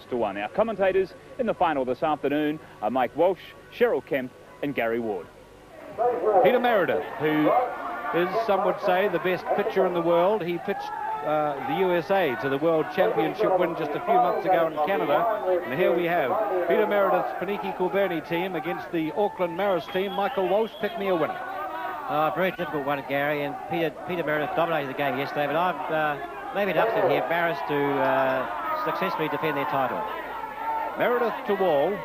to 1. Our commentators in the final this afternoon are Mike Walsh, Cheryl Kemp and Gary Ward. Peter Meredith, who is, some would say, the best pitcher in the world. He pitched the USA to the World Championship win just a few months ago in Canada. And here we have Peter Meredith's Poneke-kilbirnie team against the Auckland Marist team. Michael Walsh, pick me a winner. Very difficult one, Gary, and Peter Meredith dominated the game yesterday, but I've maybe an upset here, Marist to successfully defend their title. Meredith to Wall.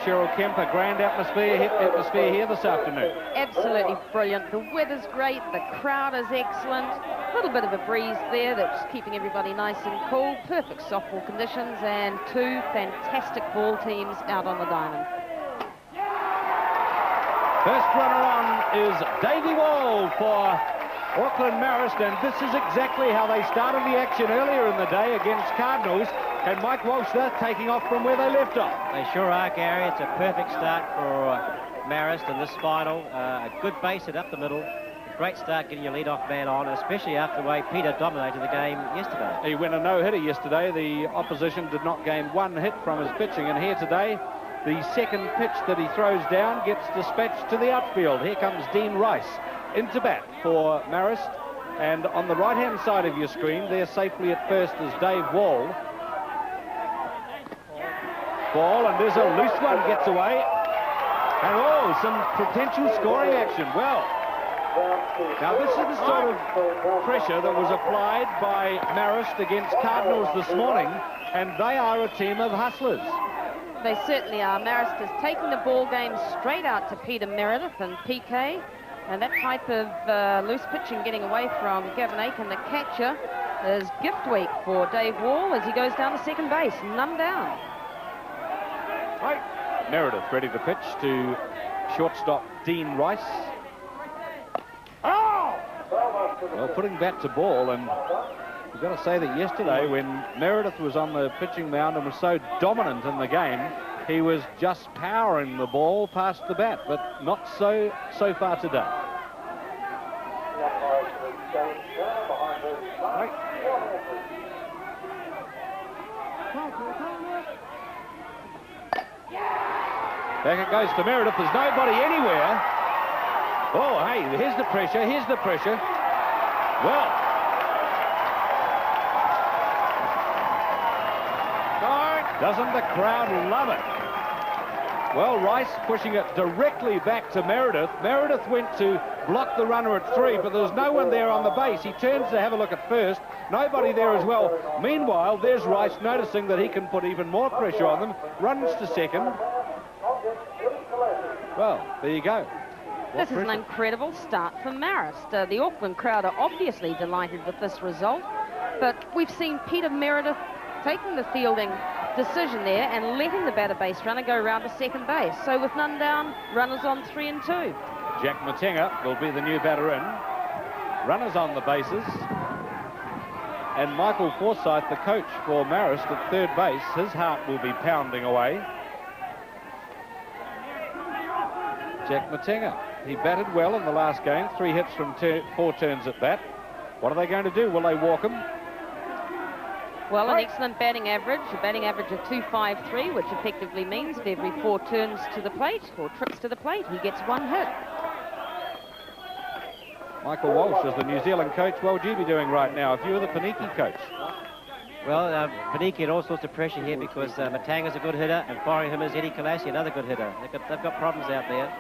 Cheryl Kemp, a grand atmosphere here this afternoon. Absolutely brilliant. The weather's great, the crowd is excellent. A little bit of a breeze there that's keeping everybody nice and cool. Perfect softball conditions and two fantastic ball teams out on the diamond. First runner on is Davey Wall for Auckland Marist, and this is exactly how they started the action earlier in the day against Cardinals. And Mike Walsh, they're taking off from where they left off. They sure are, Gary. It's a perfect start for Marist in this final. A good base hit up the middle. A great start getting your lead-off man on, especially after the way Peter dominated the game yesterday. He went a no-hitter yesterday. The opposition did not gain one hit from his pitching, and here today, the second pitch that he throws down gets dispatched to the outfield. Here comes Dean Rice into bat for Marist, and on the right-hand side of your screen, there safely at first is Dave Wall. Ball, and there's a loose one, gets away. And oh, some potential scoring action. Well, now this is the sort of pressure that was applied by Marist against Cardinals this morning, and they are a team of hustlers. They certainly are. Marist is taking the ball game straight out to Peter Meredith and PK, and that type of loose pitching getting away from Gavin Aiken, the catcher, is gift week for Dave Wall as he goes down to second base, none down. Right. Meredith ready to pitch to shortstop Dean Rice. Oh! Well, putting bat to ball, and we've got to say that yesterday when Meredith was on the pitching mound and was so dominant in the game, he was just powering the ball past the bat, but not so far today. Right. Back it goes to Meredith. There's nobody anywhere. Oh, hey, here's the pressure. Here's the pressure. Well. Doesn't the crowd love it? Well, Rice pushing it directly back to Meredith. Meredith went to block the runner at 3, but there's no one there on the base. He turns to have a look at first. Nobody there as well. Meanwhile, there's Rice noticing that he can put even more pressure on them. Runs to second. Well, there you go. This is an incredible start for Marist. The Auckland crowd are obviously delighted with this result, but we've seen Peter Meredith taking the fielding decision there and letting the batter base runner go round to second base. So with none down, runners on 3 and 2. Jack Matenga will be the new batter in. Runners on the bases. And Michael Forsyth, the coach for Marist at third base, his heart will be pounding away. Jack Matenga, he batted well in the last game, 3 hits from 4 turns at bat. What are they going to do? Will they walk him? Well, an excellent batting average, a batting average of 253, which effectively means that every 4 turns to the plate, or trips to the plate, he gets 1 hit. Michael Walsh is the New Zealand coach. What would you be doing right now if you were the Poneke coach? Well, Poneke had all sorts of pressure here because Matanga's a good hitter, and following him is Eddie Kalassi, another good hitter. They've got problems out there.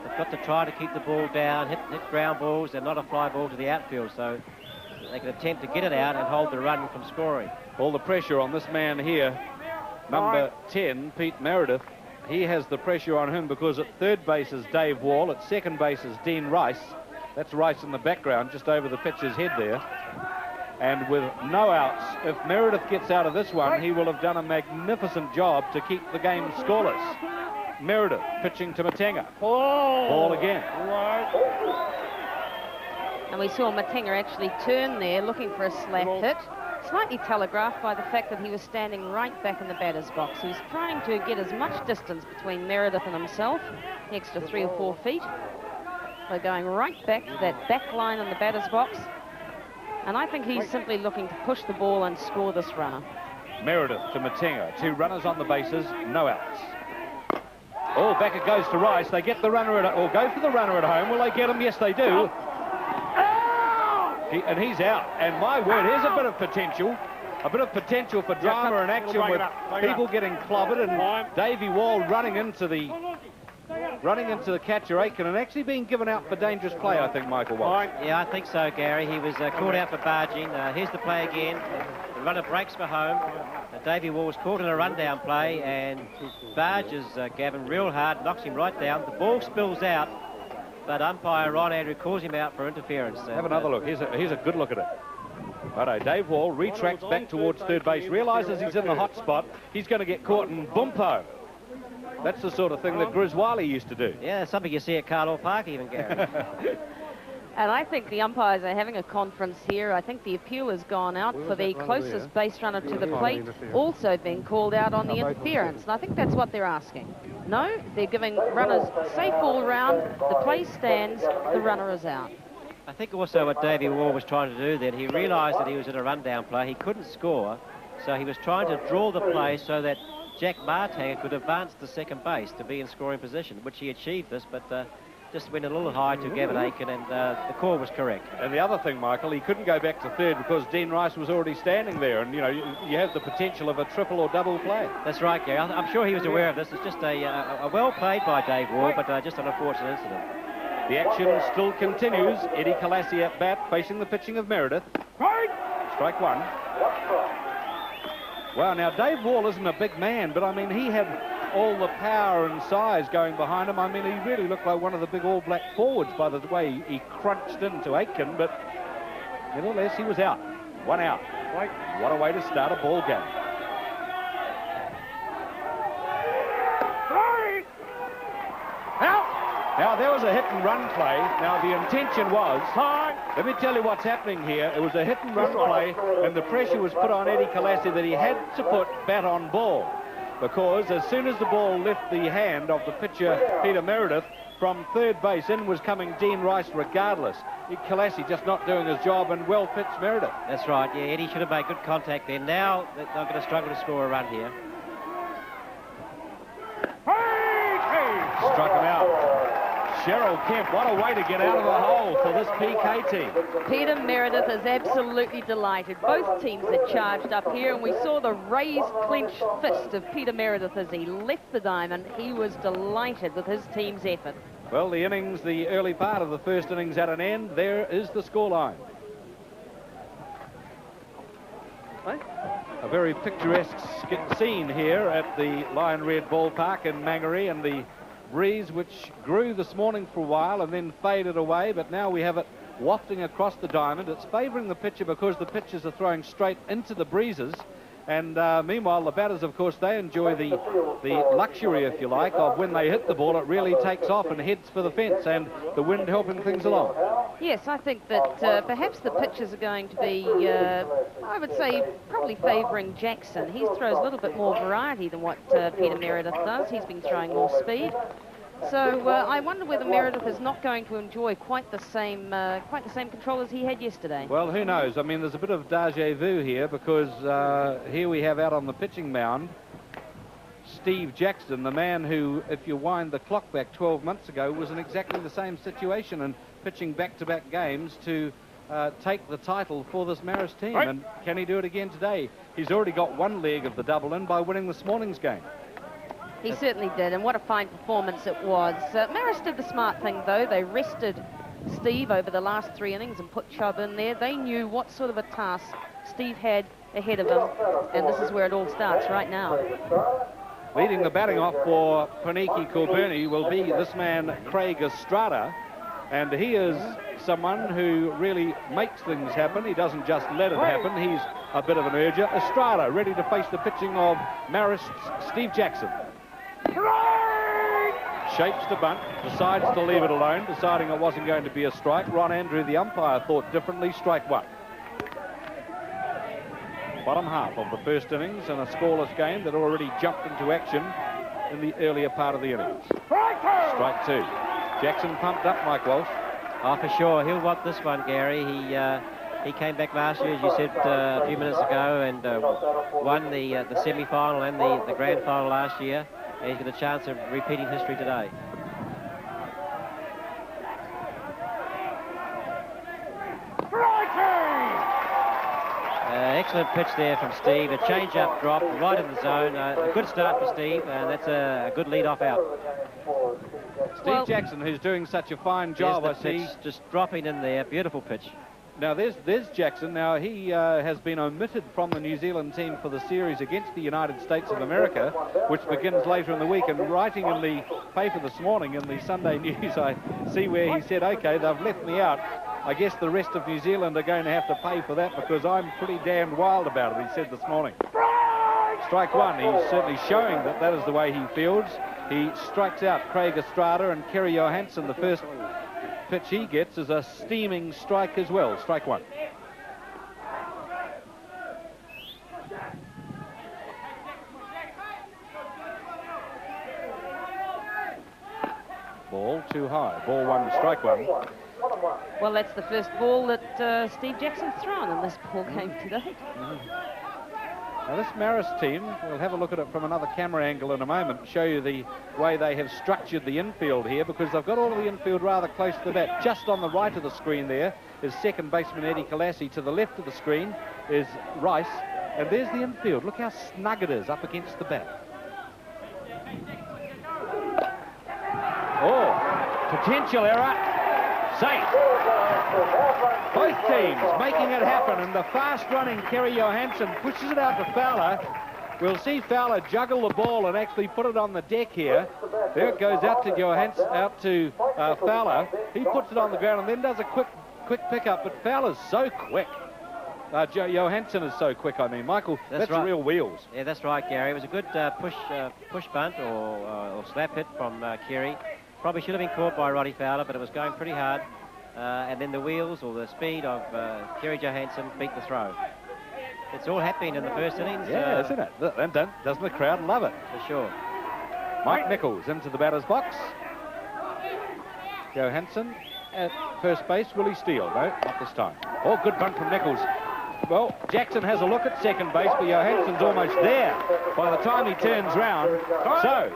They've got to try to keep the ball down, hit ground balls, and not a fly ball to the outfield, so they can attempt to get it out and hold the run from scoring. All the pressure on this man here, number 10, Pete Meredith. He has the pressure on him because at third base is Dave Wall, at second base is Dean Rice. That's Rice in the background, just over the pitcher's head there. And with no outs, if Meredith gets out of this one, he will have done a magnificent job to keep the game scoreless. Meredith pitching to Matenga. Ball again. And we saw Matenga actually turn there, looking for a slap hit. Slightly telegraphed by the fact that he was standing right back in the batter's box. He was trying to get as much distance between Meredith and himself, the extra 3 or 4 feet, by going right back to that back line in the batter's box. And I think he's simply looking to push the ball and score this runner. Meredith to Matenga. 2 runners on the bases, no outs. Oh, back it goes to Rice. They get the runner at, or go for the runner at home. Will they get him? Yes, they do. And he's out. And my word, here's a bit of potential. A bit of potential for drama and action with people getting clobbered, and Davey Wall running into the catcher Aiken and actually being given out for dangerous play, I think, Michael Walsh. Yeah, I think so, Gary. He was caught out for barging. Here's the play again. The runner breaks for home. Davey Wall was caught in a rundown play and barges Gavin real hard, knocks him right down. The ball spills out, but umpire Ron Andrew calls him out for interference. Have another look. Here's a good look at it. Righto, Dave Wall retracts back towards third base, realises he's in the hot spot. He's going to get caught in boompo. That's the sort of thing that Grizz Wiley used to do. Yeah, something you see at Carlisle Park even, Gary. And I think the umpires are having a conference here. I think the appeal has gone out for the closest base runner to the plate also being called out on the interference. And I think that's what they're asking. No, they're giving runners safe all round. The play stands, the runner is out. I think also what Davey Wall was trying to do then, he realised that he was in a rundown play. He couldn't score, so he was trying to draw the play so that Jack Martanger could advance to second base to be in scoring position, which he achieved this, but just went a little high to Gavin Aiken, and the call was correct. And the other thing, Michael, he couldn't go back to third because Dean Rice was already standing there, and, you know, you have the potential of a triple or double play. That's right, Gary. I'm sure he was aware of this. It's just a well played by Dave Wall, but just an unfortunate incident. The action still continues. Eddie Kalassi at bat, facing the pitching of Meredith. Strike 1. Wow, now Dave Wall isn't a big man, but I mean, he had all the power and size going behind him. I mean, he really looked like one of the big All Black forwards by the way he crunched into Aiken, but nevertheless, he was out. 1 out. What a way to start a ball game. Now, there was a hit-and-run play. Now, the intention was... Let me tell you what's happening here. It was a hit-and-run play, and the pressure was put on Eddie Kalassi that he had to put bat on ball. Because as soon as the ball left the hand of the pitcher, Peter Meredith, from third base in was coming Dean Rice regardless. Kalassi just not doing his job, and well pitched Meredith. That's right, yeah, Eddie should have made good contact there. Now they're going to struggle to score a run here. Struck him out. Cheryl Kemp, what a way to get out of the hole for this PK team. Peter Meredith is absolutely delighted. Both teams are charged up here, and we saw the raised, clenched fist of Peter Meredith as he left the diamond. He was delighted with his team's effort. Well, the innings, the early part of the first innings at an end. There is the scoreline. A very picturesque scene here at the Lion Red Ballpark in Mangere, and the breeze which grew this morning for a while and then faded away, but now we have it wafting across the diamond. It's favouring the pitcher because the pitchers are throwing straight into the breezes, and meanwhile the batters, of course, they enjoy the luxury, if you like, of when they hit the ball it really takes off and heads for the fence, and the wind helping things along. Yes, I think that perhaps the pitchers are going to be, I would say, probably favouring Jackson. He throws a little bit more variety than what Peter Meredith does. He's been throwing more speed. So I wonder whether Meredith is not going to enjoy quite the same control as he had yesterday. Well, who knows? I mean, there's a bit of deja vu here, because here we have out on the pitching mound Steve Jackson, the man who, if you wind the clock back 12 months ago, was in exactly the same situation and pitching back-to-back games to take the title for this Marist team. And can he do it again today? He's already got one leg of the double in by winning this morning's game. He certainly did, and what a fine performance it was. Marist did the smart thing, though. They rested Steve over the last 3 innings and put Chubb in there. They knew what sort of a task Steve had ahead of him, and this is where it all starts right now. Leading the batting off for Poneke-kilbirnie will be this man, Craig Estrada, and he is someone who really makes things happen. He doesn't just let it happen. He's a bit of an urger. Estrada ready to face the pitching of Marist's Steve Jackson. Shapes the bunt, decides to leave it alone, deciding it wasn't going to be a strike. Ron Andrew, the umpire, thought differently. Strike 1. Bottom half of the first innings, and a scoreless game that already jumped into action in the earlier part of the innings. Strike 2. Jackson pumped up, Mike Walsh. Oh, for sure. He'll want this one, Gary. He came back last year, as you said a few minutes ago, and won the semi-final and the grand final last year. And he's got a chance of repeating history today. Excellent pitch there from Steve. A change-up drop right in the zone. A good start for Steve, and that's a good lead-off out. Steve Jackson, who's doing such a fine job, I see. Just dropping in there. Beautiful pitch. Now, there's Jackson. Now, he has been omitted from the New Zealand team for the series against the United States of America, which begins later in the week. And writing in the paper this morning, in the Sunday News, I see where he said, OK, they've left me out. I guess the rest of New Zealand are going to have to pay for that because I'm pretty damned wild about it, he said this morning. Strike one. He's certainly showing that that is the way he fields. He strikes out Craig Estrada, and Kerry Johansson, the first pitch he gets is a steaming strike as well. Strike one. Ball too high. Ball one, strike one. Well, that's the first ball that Steve Jackson's thrown in this ball game today. Now, this Marist team, we'll have a look at it from another camera angle in a moment, show you the way they have structured the infield here, because they've got all of the infield rather close to the bat. Just on the right of the screen there is second baseman Eddie Kalassi. To the left of the screen is Rice. And there's the infield. Look how snug it is up against the bat. Oh, potential error. Safe. Both teams making it happen, and the fast-running Kerry Johansson pushes it out to Fowler. We'll see Fowler juggle the ball and actually put it on the deck here. There it goes out to Johansson, out to Fowler. He puts it on the ground and then does a quick pickup, but Fowler's so quick. Johansson is so quick, I mean. Michael, that's right. Real wheels. Yeah, that's right, Gary. It was a good push bunt or slap hit from Kerry. Probably should have been caught by Roddy Fowler, but it was going pretty hard. And then the wheels or the speed of Kerry Johansson beat the throw. It's all happening in the first innings. Yeah, isn't it? And doesn't the crowd love it? For sure. Mike Nichols into the batter's box. Johansson at first base. Will he steal? No, not this time. Oh, good bunt from Nichols. Well, Jackson has a look at second base, but Johansson's almost there by the time he turns round. So,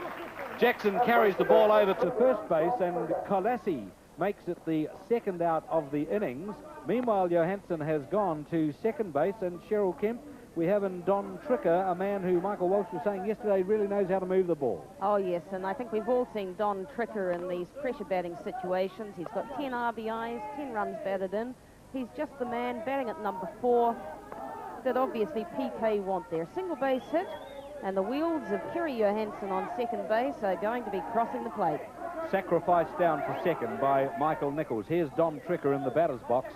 Jackson carries the ball over to first base, and Kalassi makes it the second out of the innings. Meanwhile, Johansson has gone to second base, and Cheryl Kemp, we have in Don Tricker, a man who Michael Walsh was saying yesterday really knows how to move the ball. Oh, yes, and I think we've all seen Don Tricker in these pressure batting situations. He's got 10 RBIs, 10 runs batted in. He's just the man batting at number 4 that obviously PK want there. Single base hit, and the wheels of Kerry Johansson on second base are going to be crossing the plate. Sacrifice down to second by Michael Nichols. Here's Don Tricker in the batter's box.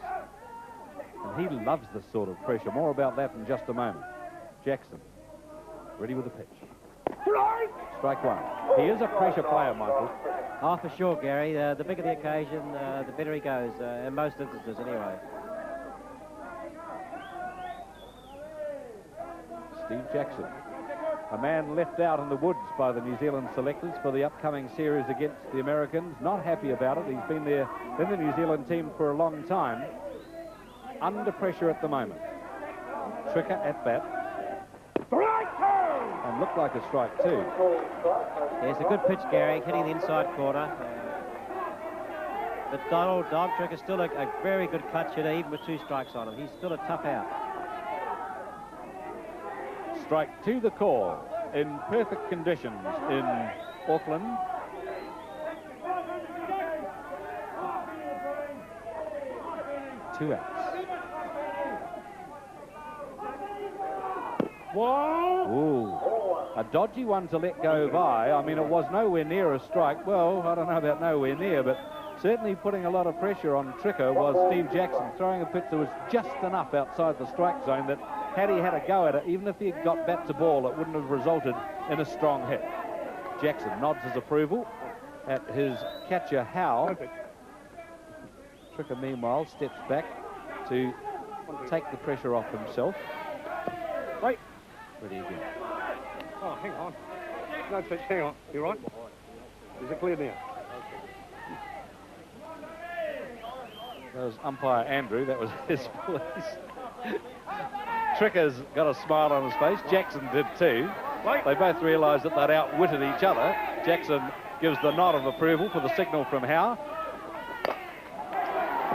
And he loves this sort of pressure. More about that in just a moment. Jackson, ready with the pitch. Strike one. He is a pressure player, Michael. Oh, for sure, Gary. The bigger the occasion, the better he goes, in most instances anyway. Steve Jackson, a man left out in the woods by the New Zealand selectors for the upcoming series against the Americans. Not happy about it. He's been there in the New Zealand team for a long time. Under pressure at the moment. Tricker at bat. And looked like a strike too. Yeah, it's a good pitch, Gary, hitting the inside corner. But Don Tricker's still a very good clutch hitter, even with 2 strikes on him. He's still a tough out. Strike to the core in perfect conditions in Auckland. Two outs. Ooh, a dodgy one to let go by. I mean, it was nowhere near a strike. Well, I don't know about nowhere near, but certainly putting a lot of pressure on Tricker was Steve Jackson, throwing a pitch that was just enough outside the strike zone that had he had a go at it, even if he had got bat to ball, it wouldn't have resulted in a strong hit. Jackson nods his approval at his catcher, Howe. Tricker, meanwhile, steps back to take the pressure off himself. Right. Ready again. Oh, hang on. No pitch, hang on. You right? Is it clear now? That was umpire Andrew. That was his voice. Tricker's got a smile on his face. Jackson did too. They both realised that they'd outwitted each other. Jackson gives the nod of approval for the signal from Howe.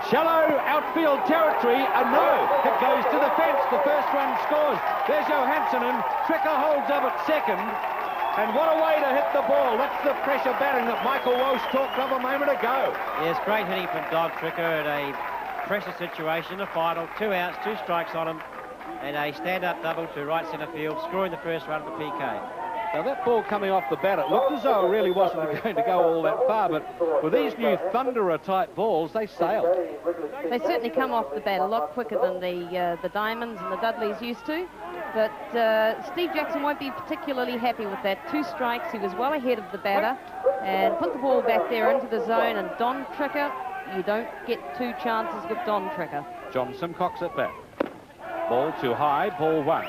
Shallow outfield territory, and no, it goes to the fence. The first one scores. There's Johansson, and Tricker holds up at second. And what a way to hit the ball. That's the pressure batting that Michael Walsh talked of a moment ago. Yes, great hitting from Don Tricker at a pressure situation, a final, 2 outs, 2 strikes on him, and a stand-up double to right centre field, scoring the first run for PK. Now that ball coming off the bat, it looked as though it really wasn't going to go all that far, but with these new Thunderer-type balls, they sailed. They certainly come off the bat a lot quicker than the Diamonds and the Dudleys used to. But Steve Jackson won't be particularly happy with that. 2 strikes, he was well ahead of the batter, and put the ball back there into the zone, and Don Tricker, you don't get 2 chances with Don Tricker. John Simcox at bat. Ball too high, ball 1.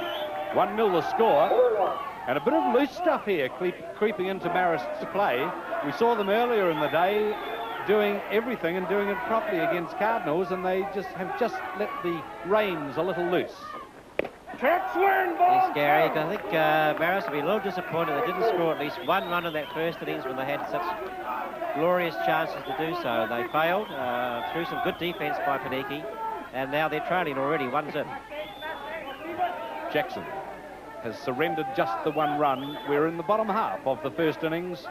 1-0 the score. And a bit of loose stuff here creeping into Marist's play. We saw them earlier in the day doing everything and doing it properly against Cardinals, and they have just let the reins a little loose. Yes, Gary, I think Marist will be a little disappointed they didn't score at least 1 run in that first innings when they had such glorious chances to do so. They failed through some good defence by Poneke, and now they're trailing already, 1-0. Jackson has surrendered just the 1 run. We're in the bottom half of the first innings.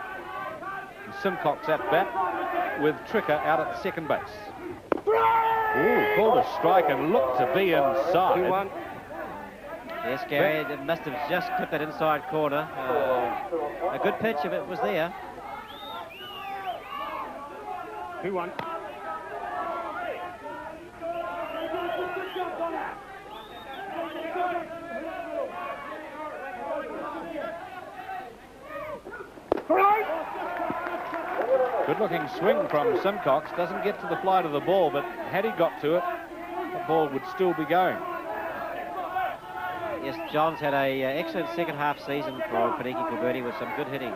And Simcox at bat with Tricker out at second base. Ooh, called a strike and looked to be inside. Yes, Gary, it must have just clipped that inside corner. A good pitch if it was there. 2-1. Good-looking swing from Simcox. Doesn't get to the flight of the ball, but had he got to it, the ball would still be going. Yes, John's had a excellent second half season for Poneke-kilbirnie with some good hitting.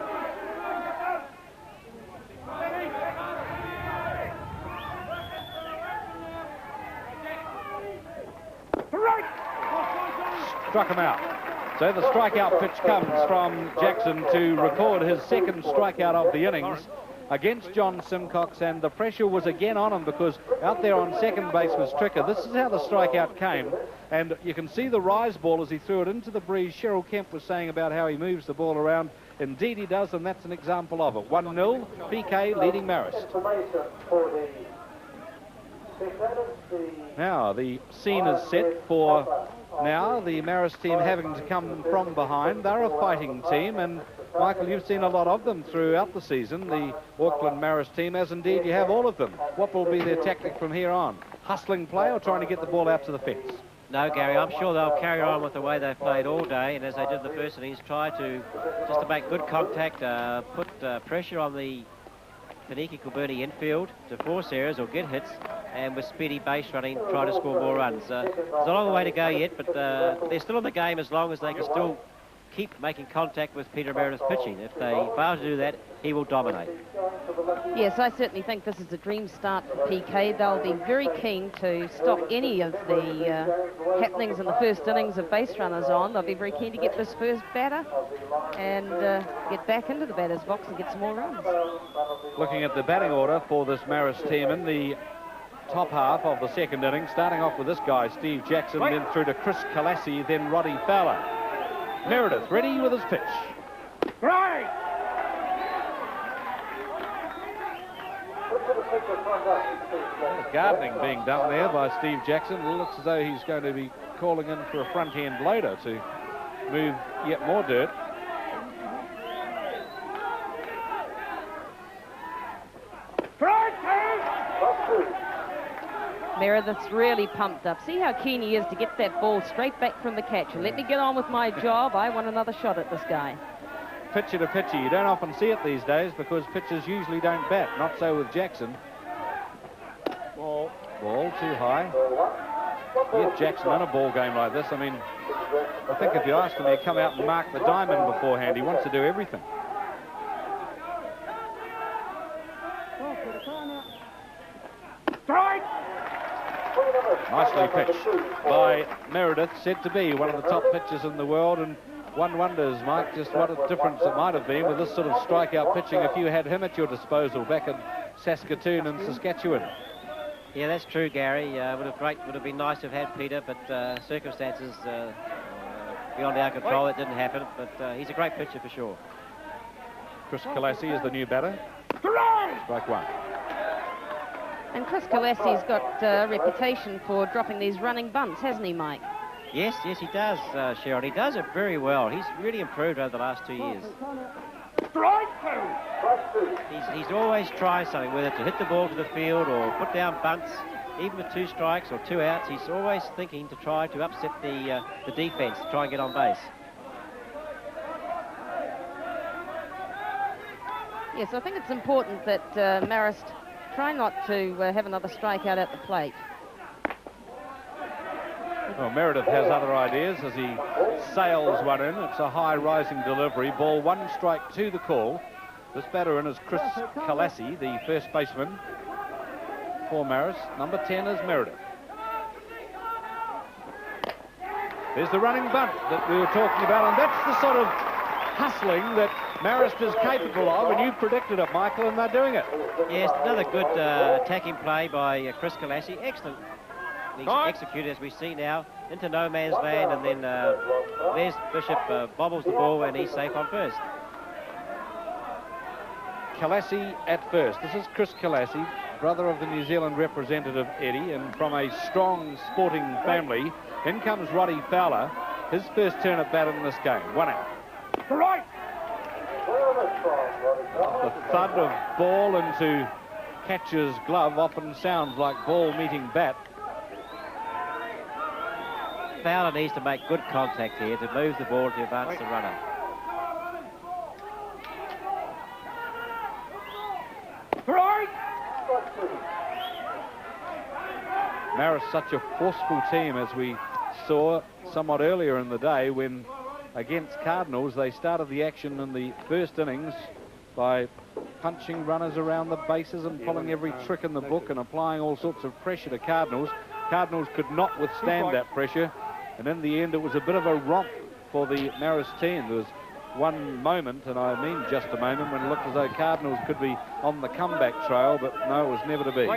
Struck him out. So the strikeout pitch comes from Jackson to record his second strikeout of the innings against John Simcox, and the pressure was again on him because out there on second base was Tricker. This is how the strikeout came, and you can see the rise ball as he threw it into the breeze. Cheryl Kemp was saying about how he moves the ball around. Indeed he does, and that's an example of it. 1-0, PK leading Marist. Now the scene is set for now the Marist team having to come from behind. They're a fighting team, and Michael, you've seen a lot of them throughout the season, the Auckland Marist team, as indeed you have all of them. What will be their tactic from here on? Hustling play or trying to get the ball out to the fence? No, Gary, I'm sure they'll carry on with the way they've played all day, and as they did the first innings, try to just to make good contact, put pressure on the Poneke-kilbirnie infield to force errors or get hits, and with speedy base running, try to score more runs. There's a long way to go yet, but they're still in the game as long as they can still keep making contact with Peter Meredith's pitching. If they fail to do that, he will dominate. Yes, I certainly think this is a dream start for PK. They'll be very keen to stop any of the happenings in the first innings of base runners on. They'll be very keen to get this first batter and get back into the batter's box and get some more runs. Looking at the batting order for this Marist team in the top half of the second inning, starting off with this guy, Steve Jackson, then through to Chris Kalassi, then Roddy Fowler. Meredith ready with his pitch. Right! Gardening being done there by Steve Jackson. It looks as though he's going to be calling in for a front-end loader to move yet more dirt. Meredith's really pumped up. See how keen he is to get that ball straight back from the catcher. Let me get on with my job. I want another shot at this guy. Pitcher to pitcher. You don't often see it these days because pitchers usually don't bat. Not so with Jackson. Ball too high. Get Jackson in a ball game like this. I mean, I think if you asked him, he'd come out and mark the diamond beforehand. He wants to do everything. Strike! Nicely pitched by Meredith, said to be one of the top pitchers in the world, and one wonders, Mike, just what a difference it might have been with this sort of strikeout pitching if you had him at your disposal back in Saskatoon and Saskatchewan. Yeah, that's true, Gary. Would have been nice to have had Peter, but circumstances beyond our control, it didn't happen. But he's a great pitcher for sure. Chris Kalassi is the new batter. Strike one. And Chris Kalassi's got a reputation for dropping these running bunts, hasn't he, Mike? Yes, he does, Sharon. He does it very well. He's really improved over the last 2 years. He's always trying something, whether to hit the ball to the field or put down bunts, even with 2 strikes or 2 outs. He's always thinking to try to upset the defense, to try and get on base. Yes, I think it's important that Marist try not to have another strikeout at the plate. Well, Meredith has other ideas as he sails one in. It's a high rising delivery. Ball 1 strike to the call. This batter in is Chris Kalassi, the first baseman for Marist. Number 10 is Meredith. There's the running bunt that we were talking about, and that's the sort of hustling that Marist is capable of, and you predicted it, Michael, and they're doing it. Yes, another good attacking play by Chris Kalassi. Excellent. He's executed, as we see now, into no man's land, and then there's Bishop bobbles the ball, and he's safe on first. Kalassi at first. This is Chris Kalassi, brother of the New Zealand representative Eddie, and from a strong sporting family. In comes Roddy Fowler, his first turn at bat in this game. 1 out. Right. The thud of ball into catcher's glove often sounds like ball meeting bat. Fowler needs to make good contact here to move the ball to advance the runner. Right. Marist such a forceful team, as we saw somewhat earlier in the day when against Cardinals they started the action in the first innings by punching runners around the bases and pulling every trick in the book and applying all sorts of pressure to Cardinals. Cardinals could not withstand that pressure, and in the end it was a bit of a romp for the Marist team. There was one moment, and I mean just a moment, when it looked as though Cardinals could be on the comeback trail, but no, it was never to be.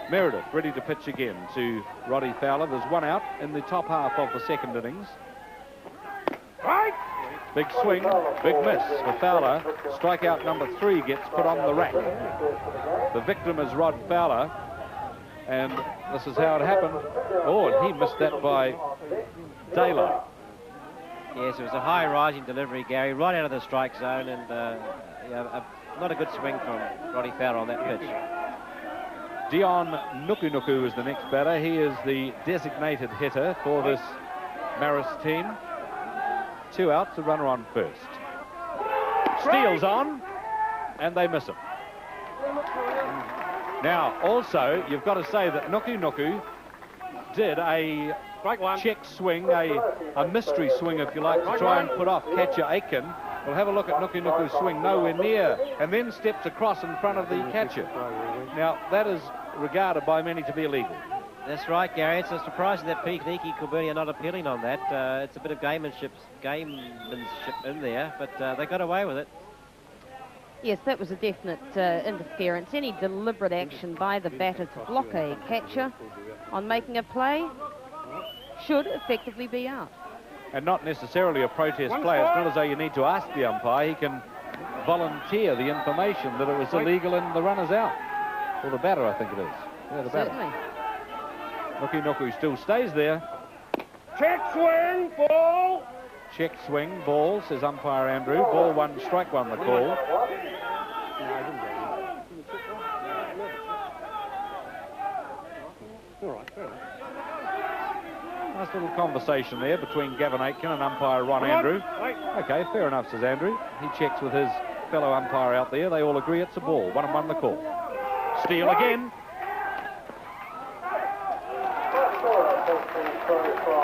Meredith ready to pitch again to Roddy Fowler. There's 1 out in the top half of the second innings. Big swing, big miss for Fowler. Strikeout number 3 gets put on the rack. The victim is Rod Fowler, and this is how it happened. Oh, and he missed that by daylight. Yes, it was a high rising delivery, Gary, right out of the strike zone, and not a good swing from Roddy Fowler on that pitch. Dion Nuku is the next batter. He is the designated hitter for this Marist team. 2 outs, a runner on first. Steals on, and they miss him. Now, also, you've got to say that Nuku did a check swing, a mystery swing, if you like, to try and put off catcher Aiken. We'll have a look at Nuku's swing, nowhere near, and then steps across in front of the catcher. Now, that is regarded by many to be illegal. That's right, Gary. It's surprising that Poneke-kilbirnie are not appealing on that. It's a bit of gamemanship in there, but they got away with it. Yes, that was a definite interference. Any deliberate action by the batter to block a catcher on making a play should effectively be out. And not necessarily a protest play. It's not as though you need to ask the umpire. He can volunteer the information that it was illegal and the runner's out. Or the batter, I think it is. Yeah, the batter. Certainly. Nuku still stays there. Check swing, ball. Check swing, ball, says umpire Andrew. Ball 1, strike 1, the call. All right, fair enough. Nice little conversation there between Gavin Aitken and umpire Ron Andrew. Okay, fair enough, says Andrew. He checks with his fellow umpire out there. They all agree it's a ball. 1-1 the call. Steal again.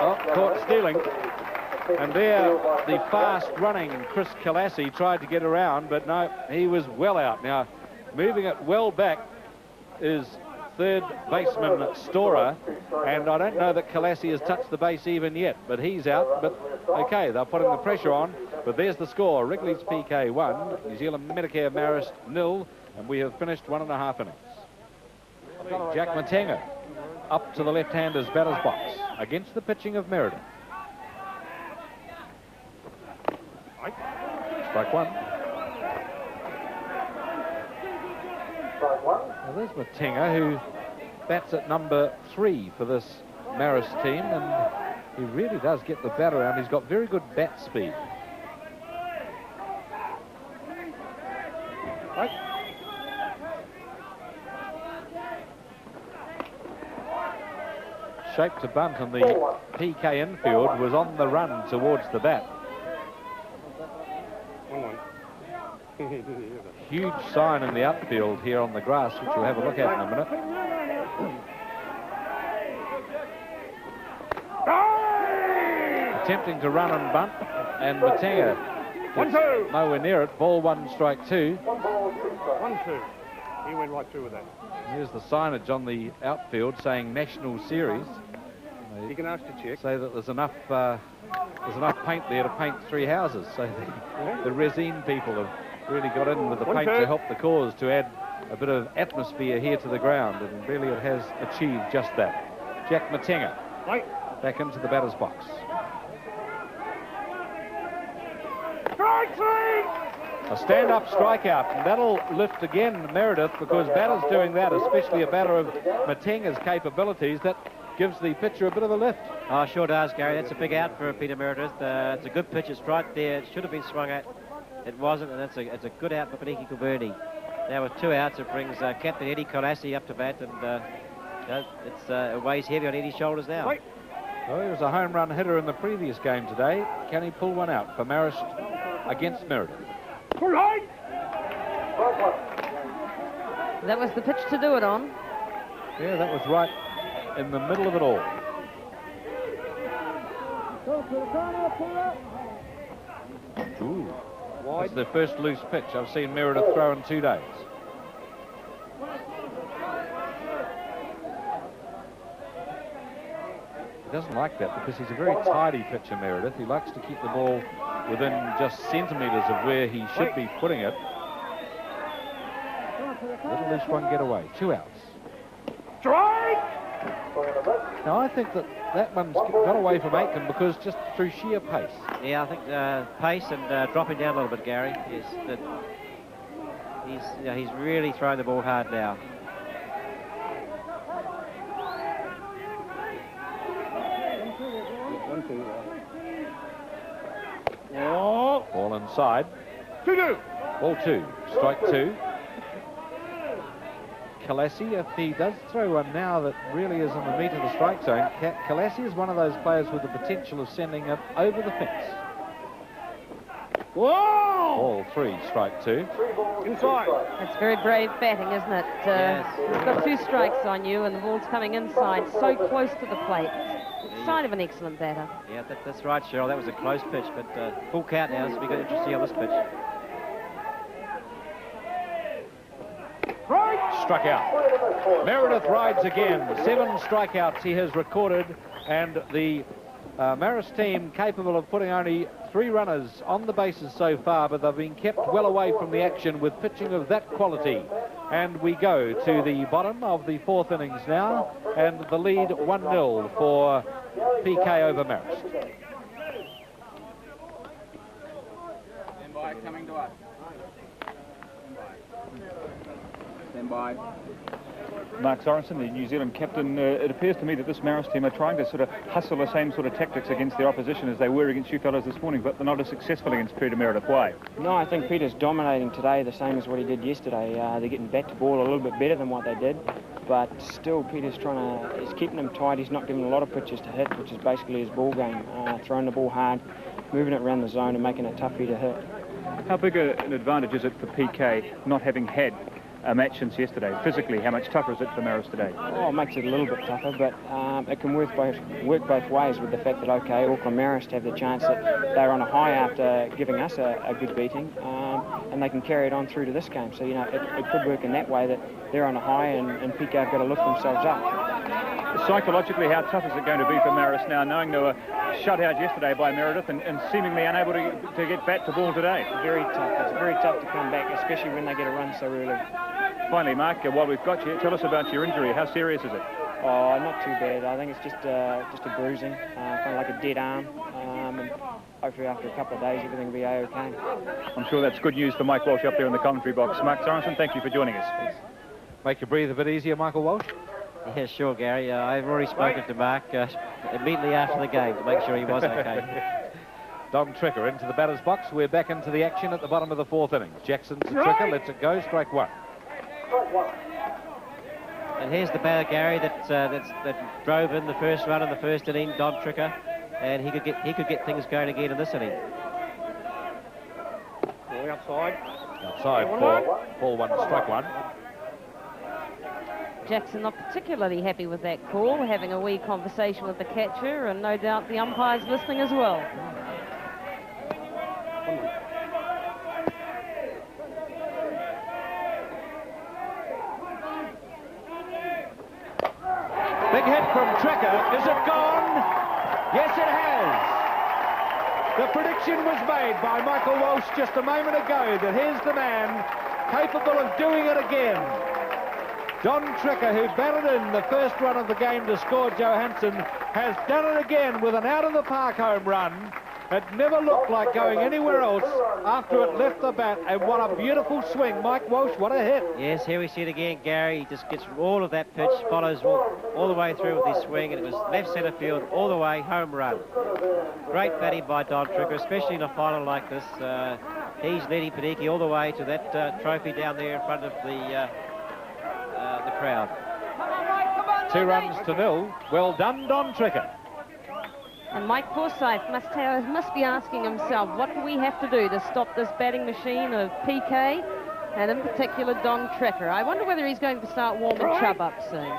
Oh, caught stealing. And there, the fast-running Chris Kalassi tried to get around, but no, he was well out. Now, moving it well back is third baseman Storer, and I don't know that Kalassi has touched the base even yet, but he's out. But okay, they're putting the pressure on, but there's the score. Wrigley's PK 1, New Zealand Medicare Marist 0, and we have finished 1.5 innings. Jack Matenga up to the left-hander's batter's box against the pitching of Meredith. Strike one. Well, there's Matenga, who bats at number 3 for this Marist team, and he really does get the bat around. He's got very good bat speed. Right. Shaped to bunt, and the PK infield was on the run towards the bat. Huge sign in the outfield here on the grass, which we'll have a look at in a minute. Attempting to run and bunt, and Matenga gets nowhere near it. Ball 1, strike 2. 1-2. He went right through with that. Here's the signage on the outfield saying National Series. You can ask to check. Say that there's enough paint there to paint 3 houses. So the resin people have really got in with the paint to help the cause, to add a bit of atmosphere here to the ground, and really it has achieved just that. Jack Matenga back into the batter's box. A stand-up strikeout, and that'll lift again Meredith, because batters doing that, especially a batter of Matenga's capabilities, that gives the pitcher a bit of a lift. Oh, sure does, Gary. That's a big out for Peter Meredith. It's a good pitch. It's right there. It should have been swung at. It wasn't, and it's a good out for Poneke-kilbirnie. Now with 2 outs, it brings Captain Eddie Kalassi up to bat, and it weighs heavy on Eddie's shoulders now. Well, he was a home run hitter in the previous game today. Can he pull one out for Marist against Meredith? That was the pitch to do it on. Yeah, that was right in the middle of it all. Ooh. That's the first loose pitch I've seen Meredith throw in 2 days. He doesn't like that, because he's a very tidy pitcher, Meredith. He likes to keep the ball within just centimetres of where he should be putting it. Little loose one get away. 2 outs. Strike! Now, I think that one's got away from Aitken because just through sheer pace. Yeah, I think pace and dropping down a little bit, Gary. He's really throwing the ball hard now. Ball inside. 2-2. Ball 2. Strike 2. Kalassi, if he does throw one now that really is in the meat of the strike zone, Kalassi is one of those players with the potential of sending it over the fence. Whoa! Ball 3, strike 2. Inside. That's very brave batting, isn't it? Yes. You've got 2 strikes on you, and the ball's coming inside, so close to the plate. It's the sign of an excellent batter. Yeah, that's right, Cheryl. That was a close pitch, but full count now, so we've got to see on this pitch. Struck out. Meredith rides again. 7 strikeouts he has recorded, and the Marist team capable of putting only 3 runners on the bases so far, but they've been kept well away from the action with pitching of that quality. And we go to the bottom of the 4th innings now, and the lead 1-0 for PK over Marist. Stand by, coming to us. Stand by. Mark Sorensen, the New Zealand captain, it appears to me that this Marist team are trying to sort of hustle the same sort of tactics against their opposition as they were against you fellows this morning, but they're not as successful against Peter Meredith. Why? No, I think Peter's dominating today, the same as what he did yesterday. They're getting back to ball a little bit better than what they did, but still Peter's he's keeping them tight. He's not giving a lot of pitches to hit, which is basically his ball game. Throwing the ball hard, moving it around the zone and making it tough for you to hit. How big an advantage is it for PK not having had match since yesterday? Physically, how much tougher is it for Marist today? Oh, it makes it a little bit tougher, but it can work both ways with the fact that, OK, Auckland Marist have the chance that they're on a high after giving us a good beating, and they can carry it on through to this game. So, you know, it could work in that way, that they're on a high and PK have got to lift themselves up. Psychologically, how tough is it going to be for Marist now, knowing they were shut out yesterday by Meredith and seemingly unable to get back to ball today? Very tough. It's very tough to come back, especially when they get a run so early. Finally, Mark, while we've got you, tell us about your injury. How serious is it? Oh, not too bad. I think it's just a bruising, kind of like a dead arm. And hopefully after a couple of days, everything will be okay. I'm sure that's good news for Mike Walsh up there in the commentary box. Mark Sorensen, thank you for joining us. Thanks. Make you breathe a bit easier, Michael Walsh? Yeah, sure, Gary. I've already spoken to Mark immediately after the game to make sure he was okay. Don Tricker into the batter's box. We're back into the action at the bottom of the 4th innings. Jackson to Tricker, lets it go, strike one. And here's the batter, Gary, that drove in the first run in the first inning, Don Tricker, and he could get things going again in this inning. Going outside. Outside, ball one, strike one. Jackson not particularly happy with that call, having a wee conversation with the catcher, and no doubt the umpire's listening as well. Big hit from Tricker. Is it gone? Yes, it has. The prediction was made by Michael Walsh just a moment ago that here's the man capable of doing it again. Don Tricker, who batted in the first run of the game to score Johansson, has done it again with an out-of-the-park home run. It never looked like going anywhere else after it left the bat, and what a beautiful swing. Mike Walsh, what a hit. Yes, here we see it again, Gary. He just gets all of that pitch, follows all the way through with his swing, and it was left centre field all the way, home run. Great batting by Don Tricker, especially in a final like this. He's leading Poneke all the way to that trophy down there in front of the crowd. 2 runs to 0. Well done, Don Tricker. And Mike Forsyth must be asking himself, what do we have to do to stop this batting machine of PK, and in particular Don Tricker? I wonder whether he's going to start warming Chubb up soon.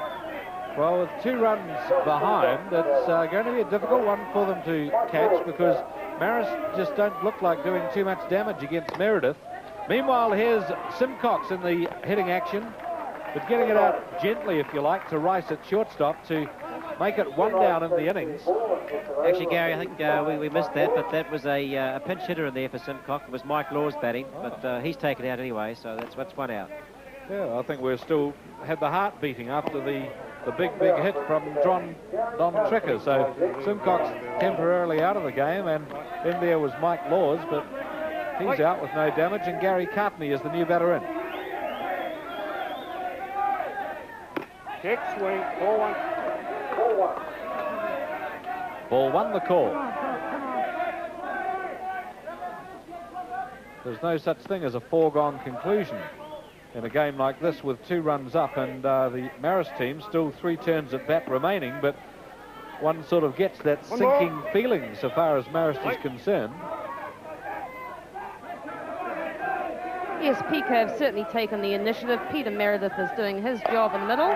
Well, with 2 runs behind, it's going to be a difficult one for them to catch, because Marist just don't look like doing too much damage against Meredith. Meanwhile, here's Simcox in the hitting action, but getting it out gently, if you like, to Rice at shortstop to make it 1 down in the innings. Actually, Gary, I think we missed that, but that was a pinch hitter in there for Simcox. It was Mike Law's batting, but he's taken out anyway, so that's 1 out. Yeah, I think we've still had the heart beating after the big hit from Don Tricker. So Simcox temporarily out of the game, and in there was Mike Laws, but he's out with no damage, and Gary Cartney is the new batter in. Kick, swing, ball one. Ball 1, the call. There's no such thing as a foregone conclusion in a game like this with 2 runs up, and the Marist team still 3 turns at bat remaining, but one sort of gets that sinking feeling so far as Marist is concerned. Yes, PK have certainly taken the initiative. Peter Meredith is doing his job in the middle.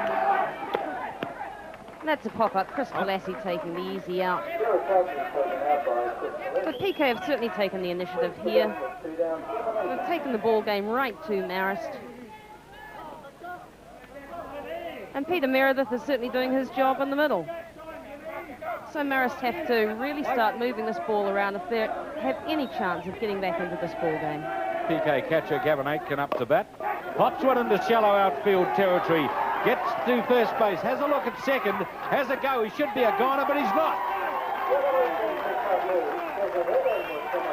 And that's a pop-up. Chris Galassi taking the easy out. But PK have certainly taken the initiative here. They've taken the ball game right to Marist. And Peter Meredith is certainly doing his job in the middle. So Marist have to really start moving this ball around if they have any chance of getting back into this ball game. PK catcher Gavin Aitken up to bat. Pops one into shallow outfield territory. Gets to first base, has a look at second, has a go. He should be a goner, but he's not.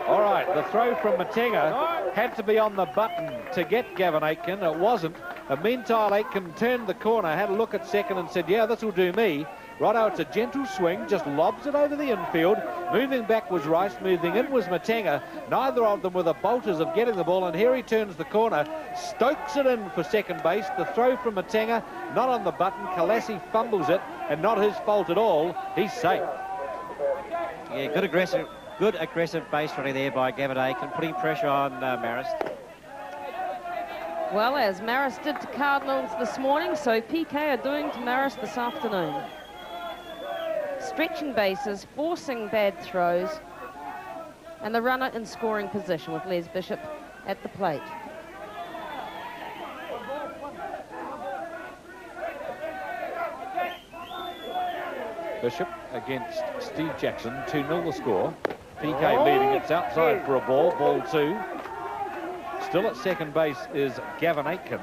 All right, the throw from Matenga had to be on the button to get Gavin Aitken. It wasn't. And meantime, Aitken turned the corner, had a look at second and said, yeah, this will do me. Righto, it's a gentle swing, just lobs it over the infield. Moving back was Rice, moving in was Matenga. Neither of them were the bolters of getting the ball, and here he turns the corner, stokes it in for second base. The throw from Matenga, not on the button. Galassi fumbles it, and not his fault at all. He's safe. Yeah, good aggressive base running there by Gavin Aitken, putting pressure on Marist. Well, as Marist did to Cardinals this morning, so PK are doing to Marist this afternoon. Stretching bases, forcing bad throws, and the runner in scoring position with Les Bishop at the plate. Bishop against Steve Jackson, 2-0 the score. PK leading, it's outside for a ball, ball 2. Still at second base is Gavin Aitken.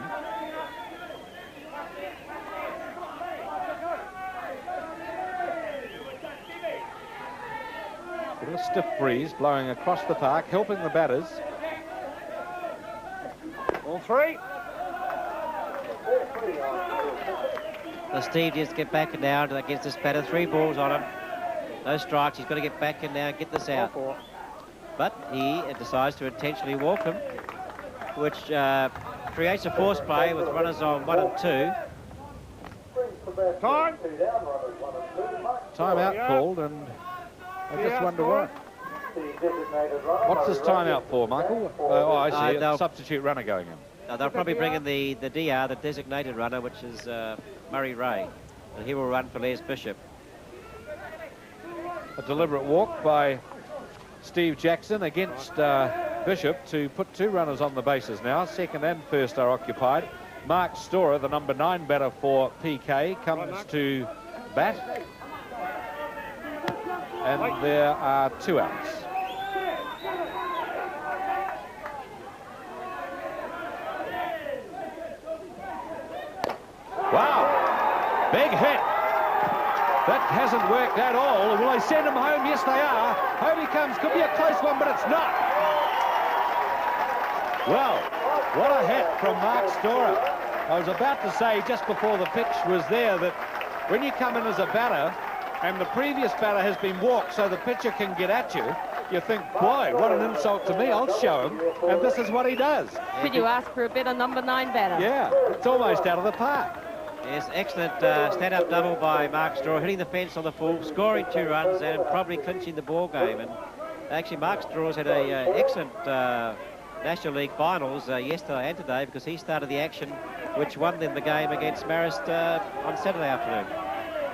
Bit of a stiff breeze blowing across the park, helping the batters. All 3. So Steve needs to get back in now against this batter. 3 balls on him. No strikes. He's got to get back in now and get this out. But he decides to intentionally walk him, which creates a force play with runners on 1 and 2. Time. Timeout called, and I just wonder why. What's this timeout for, Michael? Oh, I see. A substitute runner going in. They'll probably bring in the DR, the designated runner, which is Murray Ray, and he will run for Les Bishop. A deliberate walk by Steve Jackson against Bishop to put 2 runners on the bases now. Second and first are occupied. Mark Storer, the number 9 batter for PK, comes to bat. And there are 2 outs. Wow, big hit. That hasn't worked at all. Will they send him home? Yes, they are. Home he comes. Could be a close one, but it's not. Well, what a hit from Mark Storer. I was about to say just before the pitch was there that when you come in as a batter and the previous batter has been walked so the pitcher can get at you, you think, boy, what an insult to me. I'll show him. And this is what he does. Could you ask for a better number 9 batter? Yeah, it's almost out of the park. Yes, excellent stand-up double by Mark Straw, hitting the fence on the full, scoring 2 runs and probably clinching the ball game. And actually, Mark Straw's had a excellent National League finals yesterday and today, because he started the action which won them the game against Marist on Saturday afternoon.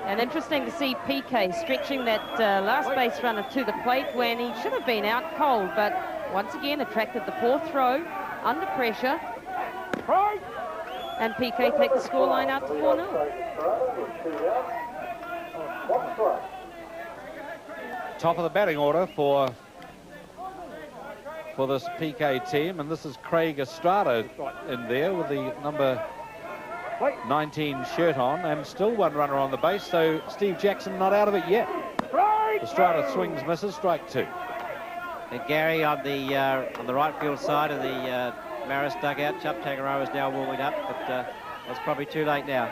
And interesting to see PK stretching that last base runner to the plate when he should have been out cold, but once again attracted the poor throw under pressure. And PK take the scoreline out to 4-0. Top of the batting order for this PK team, and this is Craig Estrada in there with the number 19 shirt on, and still 1 runner on the base, so Steve Jackson not out of it yet. Estrada swings, misses, strike 2. And Gary on the right field side of the Marist dugout. Chubb Tangaroa is now warming up, but it's probably too late now.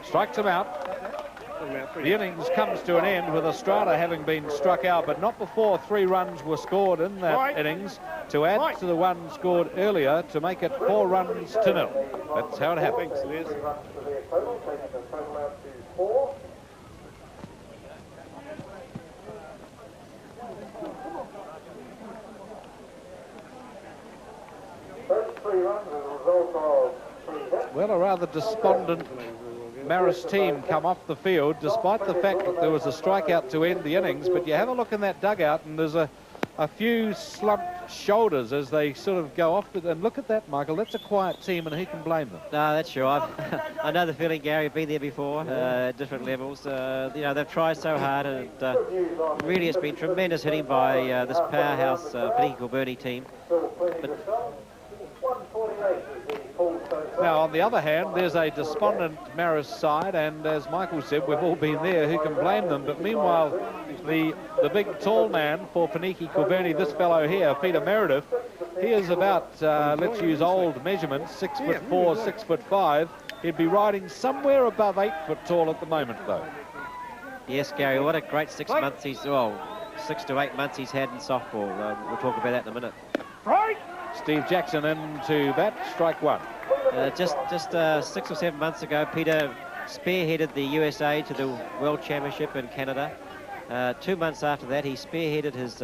Strikes him out. The innings comes to an end with Estrada having been struck out, but not before 3 runs were scored in that innings to add to the 1 scored earlier to make it 4 runs to 0. That's how it happens. Well, a rather despondent Marist team come off the field, despite the fact that there was a strikeout to end the innings. But you have a look in that dugout, and there's a few slumped shoulders as they sort of go off. And look at that, Michael. That's a quiet team, and who can blame them? No, that's sure. I know the feeling, Gary. Been there before, at different levels. You know, they've tried so hard, and really it's been tremendous hitting by this powerhouse Poneke-kilbirnie team. But now, on the other hand, there's a despondent Marist side, and as Michael said, we've all been there. Who can blame them? But meanwhile, the big tall man for Poneke-kilbirnie, this fellow here, Peter Meredith, he is about, let's use old measurements, 6'4", 6'5". He'd be riding somewhere above 8 foot tall at the moment, though. Yes, Gary, what a great 6 months 6 to 8 months he's had in softball. We'll talk about that in a minute. Steve Jackson into bat, strike 1. Just 6 or 7 months ago, Peter spearheaded the USA to the World Championship in Canada. 2 months after that, he spearheaded his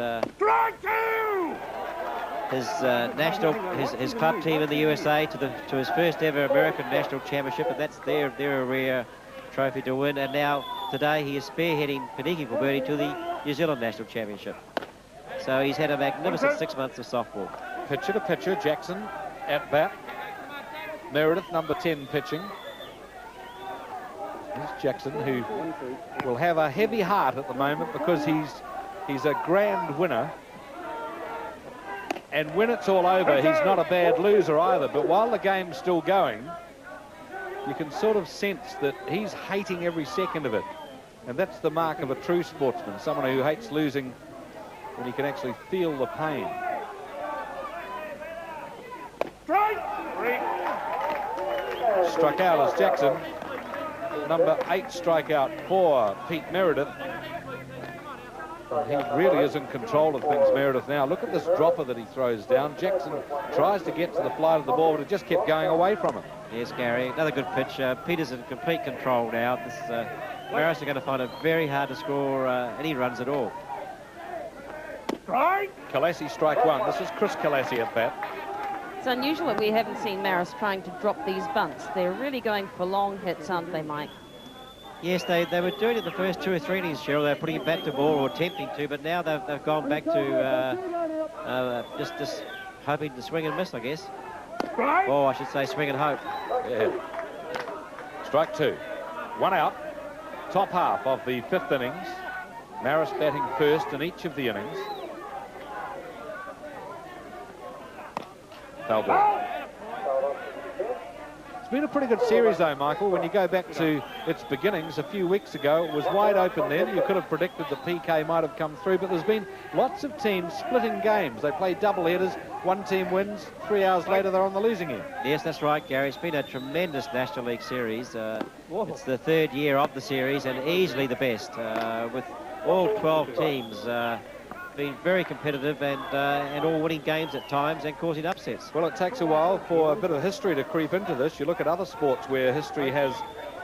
his club team in the USA to his first ever American National Championship, and that's their rare trophy to win. And now today he is spearheading Poneke-kilbirnie to the New Zealand National Championship. So he's had a magnificent 6 months of softball. Pitcher to pitcher, Jackson at bat. Meredith, number 10, pitching. Here's Jackson, who will have a heavy heart at the moment because he's a grand winner. And when it's all over, he's not a bad loser either. But while the game's still going, you can sort of sense that he's hating every second of it. And that's the mark of a true sportsman, someone who hates losing when he can actually feel the pain. Struck out as Jackson. Number 8 strikeout for Pete Meredith. He really is in control of things, Meredith, now. Look at this dropper that he throws down. Jackson tries to get to the flight of the ball, but it just kept going away from him. Yes, Gary, another good pitch. Peter's in complete control now. This Marist are going to find it very hard to score any runs at all. Kalassi, strike one. This is Chris Kalassi at bat. It's unusual that we haven't seen Marist trying to drop these bunts. They're really going for long hits, aren't they, Mike? Yes, they were doing it the first 2 or 3 innings, Cheryl. They were putting it back to ball or attempting to, but now they've gone back to just hoping to swing and miss, I guess. Oh, I should say swing and hope. Yeah. Strike 2. 1 out. Top half of the 5th innings. Marist batting first in each of the innings. Foul ball. It's been a pretty good series, though, Michael. When you go back to its beginnings a few weeks ago, it was wide open then. You could have predicted the PK might have come through, but there's been lots of teams splitting games. They play double headers. One team wins. 3 hours later, they're on the losing end. Yes, that's right, Gary. It's been a tremendous National League series. It's the 3rd year of the series and easily the best, with all 12 teams been very competitive and all winning games at times and causing upsets. Well, it takes a while for a bit of history to creep into this. You look at other sports where history has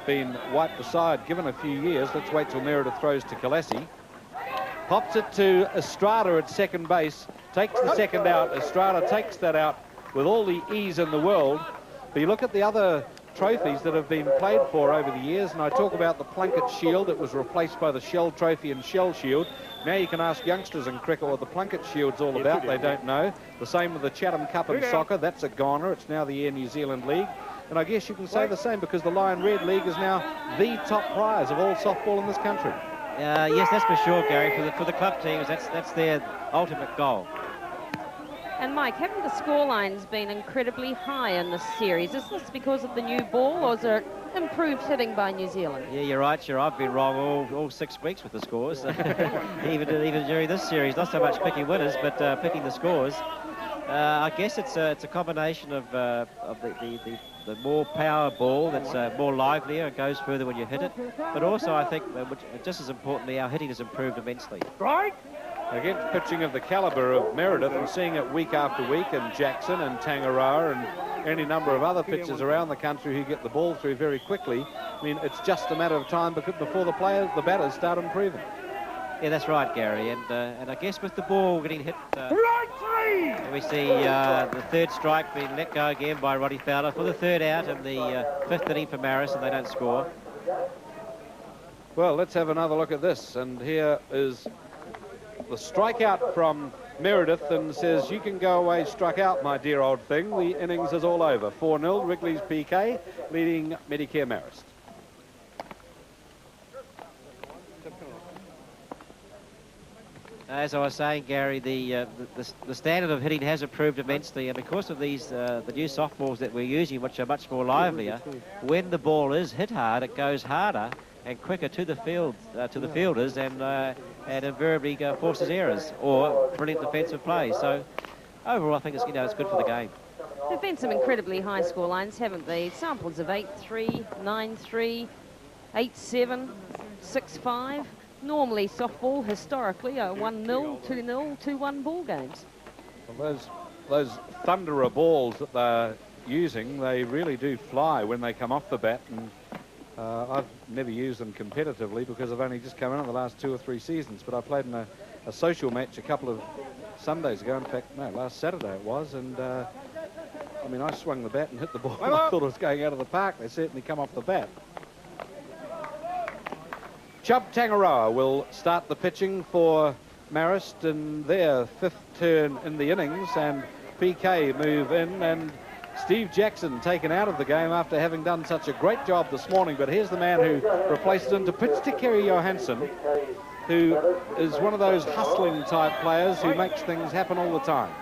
been wiped aside, given a few years. Let's wait till Meredith throws to Kalassi. Pops it to Estrada at second base. Takes the second out. Estrada takes that out with all the ease in the world. But you look at the other trophies that have been played for over the years, and I talk about the Plunkett Shield that was replaced by the Shell Trophy and Shell Shield. Now you can ask youngsters in cricket what the Plunkett Shield's all about. They don't know. The same with the Chatham Cup in soccer. That's a goner. It's now the Air New Zealand League. And I guess you can say the same because the Lion Red League is now the top prize of all softball in this country. Yes, that's for sure, Gary. For the club teams, that's their ultimate goal. And Mike, haven't the scorelines been incredibly high in this series? Is this because of the new ball, or is it improved hitting by New Zealand? Yeah, you're right, sure. I've been wrong all 6 weeks with the scores. even during this series, not so much picking winners, but picking the scores. I guess it's a combination of the more power ball that's more livelier and goes further when you hit it. But also, I think, just as importantly, our hitting has improved immensely. Right. Against pitching of the calibre of Meredith and seeing it week after week, and Jackson and Tangaroa and any number of other pitchers around the country who get the ball through very quickly. I mean, it's just a matter of time before the batters start improving. Yeah, that's right, Gary. And I guess with the ball getting hit, we see the 3rd strike being let go again by Roddy Fowler for the 3rd out in the 5th inning for Marist, and they don't score. Well, let's have another look at this. And here is the strikeout from Meredith, and says, you can go away, struck out, my dear old thing. The innings is all over. 4-0, Wrigley's PK, leading Medicare Marist. As I was saying, Gary, the standard of hitting has improved immensely, and because of these the new softballs that we're using, which are much more livelier, when the ball is hit hard, it goes harder and quicker to the field, to the fielders, and invariably forces errors or brilliant defensive plays. So overall, I think it's it's good for the game. There have been some incredibly high score lines, haven't they? Samples of 8-3, 9-3, 8-7, 6-5. Normally softball historically are 1-0, 2-0, 2-1 ball games. Well, those thunderer balls that they're using, they really do fly when they come off the bat, and I've never used them competitively because I've only just come in the last 2 or 3 seasons, but I played in a social match a couple of Sundays ago. In fact, no, last Saturday it was, and I mean, I swung the bat and hit the ball. I thought it was going out of the park. They certainly come off the bat. Chub Tangaroa will start the pitching for Marist in their 5th turn in the innings, and PK move in, and Steve Jackson taken out of the game after having done such a great job this morning. But here's the man who replaced him to pitch to Kerry Johansson, who is one of those hustling type players who makes things happen all the time.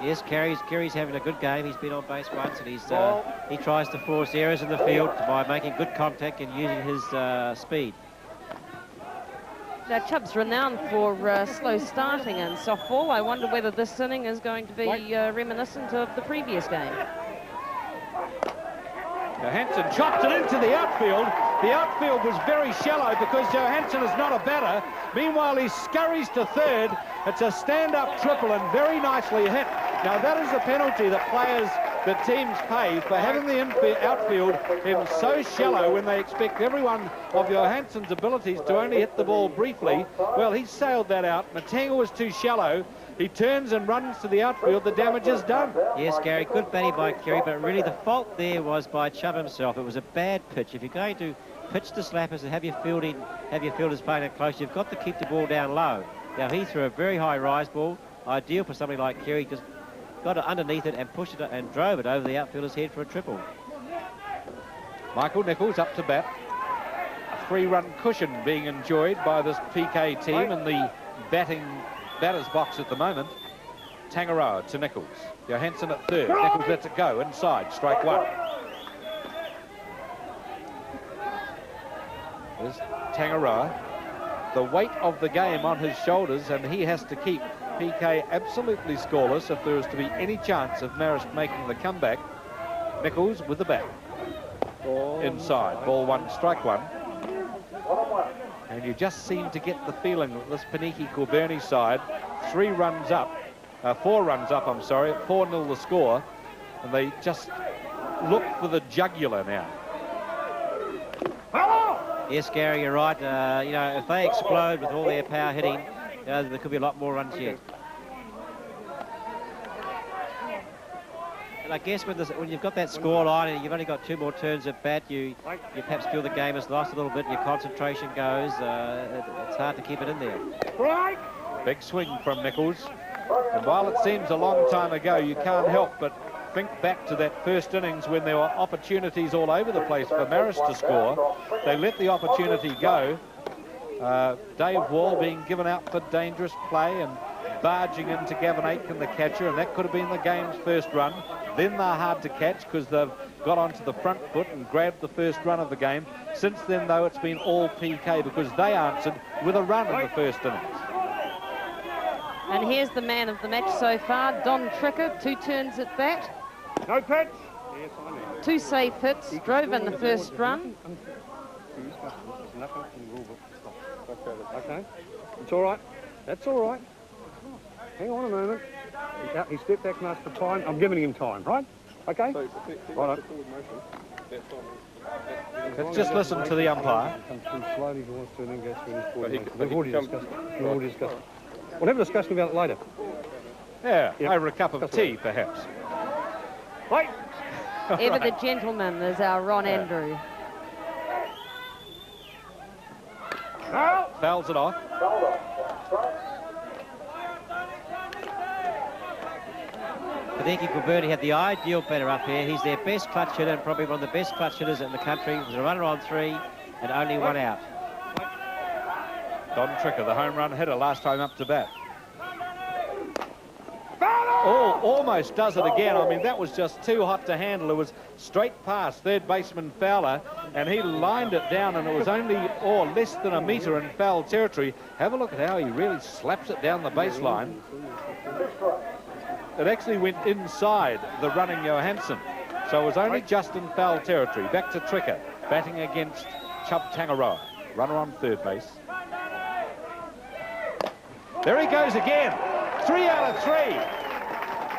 Yes, Kerry's having a good game. He's been on base once, and he tries to force errors in the field by making good contact and using his speed. Now, Chubb's renowned for slow starting in softball. I wonder whether this inning is going to be reminiscent of the previous game. Johansson chopped it into the outfield. The outfield was very shallow because Johansson is not a batter. Meanwhile, he scurries to third. It's a stand-up triple and very nicely hit. Now, that is a penalty that teams pay for having the outfield in so shallow when they expect every one of Johansson's abilities to only hit the ball briefly. Well, he sailed that out. Matango was too shallow. He turns and runs to the outfield. The damage is done. Yes, Gary, good batting by Kerry, but really the fault there was by Chubb himself. It was a bad pitch. If you're going to pitch to slappers and have your fielders playing it close, you've got to keep the ball down low. Now, he threw a very high rise ball, ideal for somebody like Kerry, just got it underneath it and pushed it and drove it over the outfielder's head for a triple. Michael Nichols up to bat. A 3-run cushion being enjoyed by this PK team in the batter's box at the moment. Tangaroa to Nichols. Johansson at third. Nichols lets it go inside. Strike 1. There's Tangaroa. The weight of the game on his shoulders, and he has to keep PK absolutely scoreless if there is to be any chance of Marist making the comeback. Nichols with the bat. Inside. Ball 1, strike 1. And you just seem to get the feeling that this Poneke-Kilbirnie side, 4 runs up, at 4-0 the score, and they just look for the jugular now. Yes, Gary, you're right. You know, if they explode with all their power hitting, there could be a lot more runs yet. And I guess when you've got that score line and you've only got 2 more turns at bat, you perhaps feel the game has lost a little bit and your concentration goes. It's hard to keep it in there. Big swing from Nichols. And while it seems a long time ago, you can't help but think back to that first innings when there were opportunities all over the place for Marist to score. They let the opportunity go. Dave Wall being given out for dangerous play and barging into Gavin Aitken, the catcher, and that could have been the game's first run. Then they're hard to catch because they've got onto the front foot and grabbed the first run of the game. Since then, though, it's been all PK because they answered with a run in the first innings. And here's the man of the match so far, Don Tricker, 2 turns at bat. No pitch. 2 safe hits, drove in the first run. Okay, it's all right. That's all right. Hang on a moment. He stepped back and asked for time. I'm giving him time, right? Okay? Right. Let's just listen to the umpire. Come through slowly, he wants to, and then go through his board. We've already discussed it. We've already discussed it. We'll have a discussion about it later. Yeah, Yep. over a cup of tea, perhaps. Wait! Ever the gentleman is our Ron Andrew. Fouls it off. Poneke-Kilbirnie had the ideal batter up here. He's their best clutch hitter and probably one of the best clutch hitters in the country. There's a runner on 3 and only 1 out. Don Tricker, the home run hitter, last time up to bat. Oh, almost does it again. I mean, that was just too hot to handle. It was straight past third baseman Fowler, and he lined it down, and it was only less than a metre in foul territory. Have a look at how he really slaps it down the baseline. It actually went inside the running Johansson, so it was only just in foul territory. Back to Tricker, batting against Chub Tangaroa. Runner on third base. There he goes again. 3 out of 3.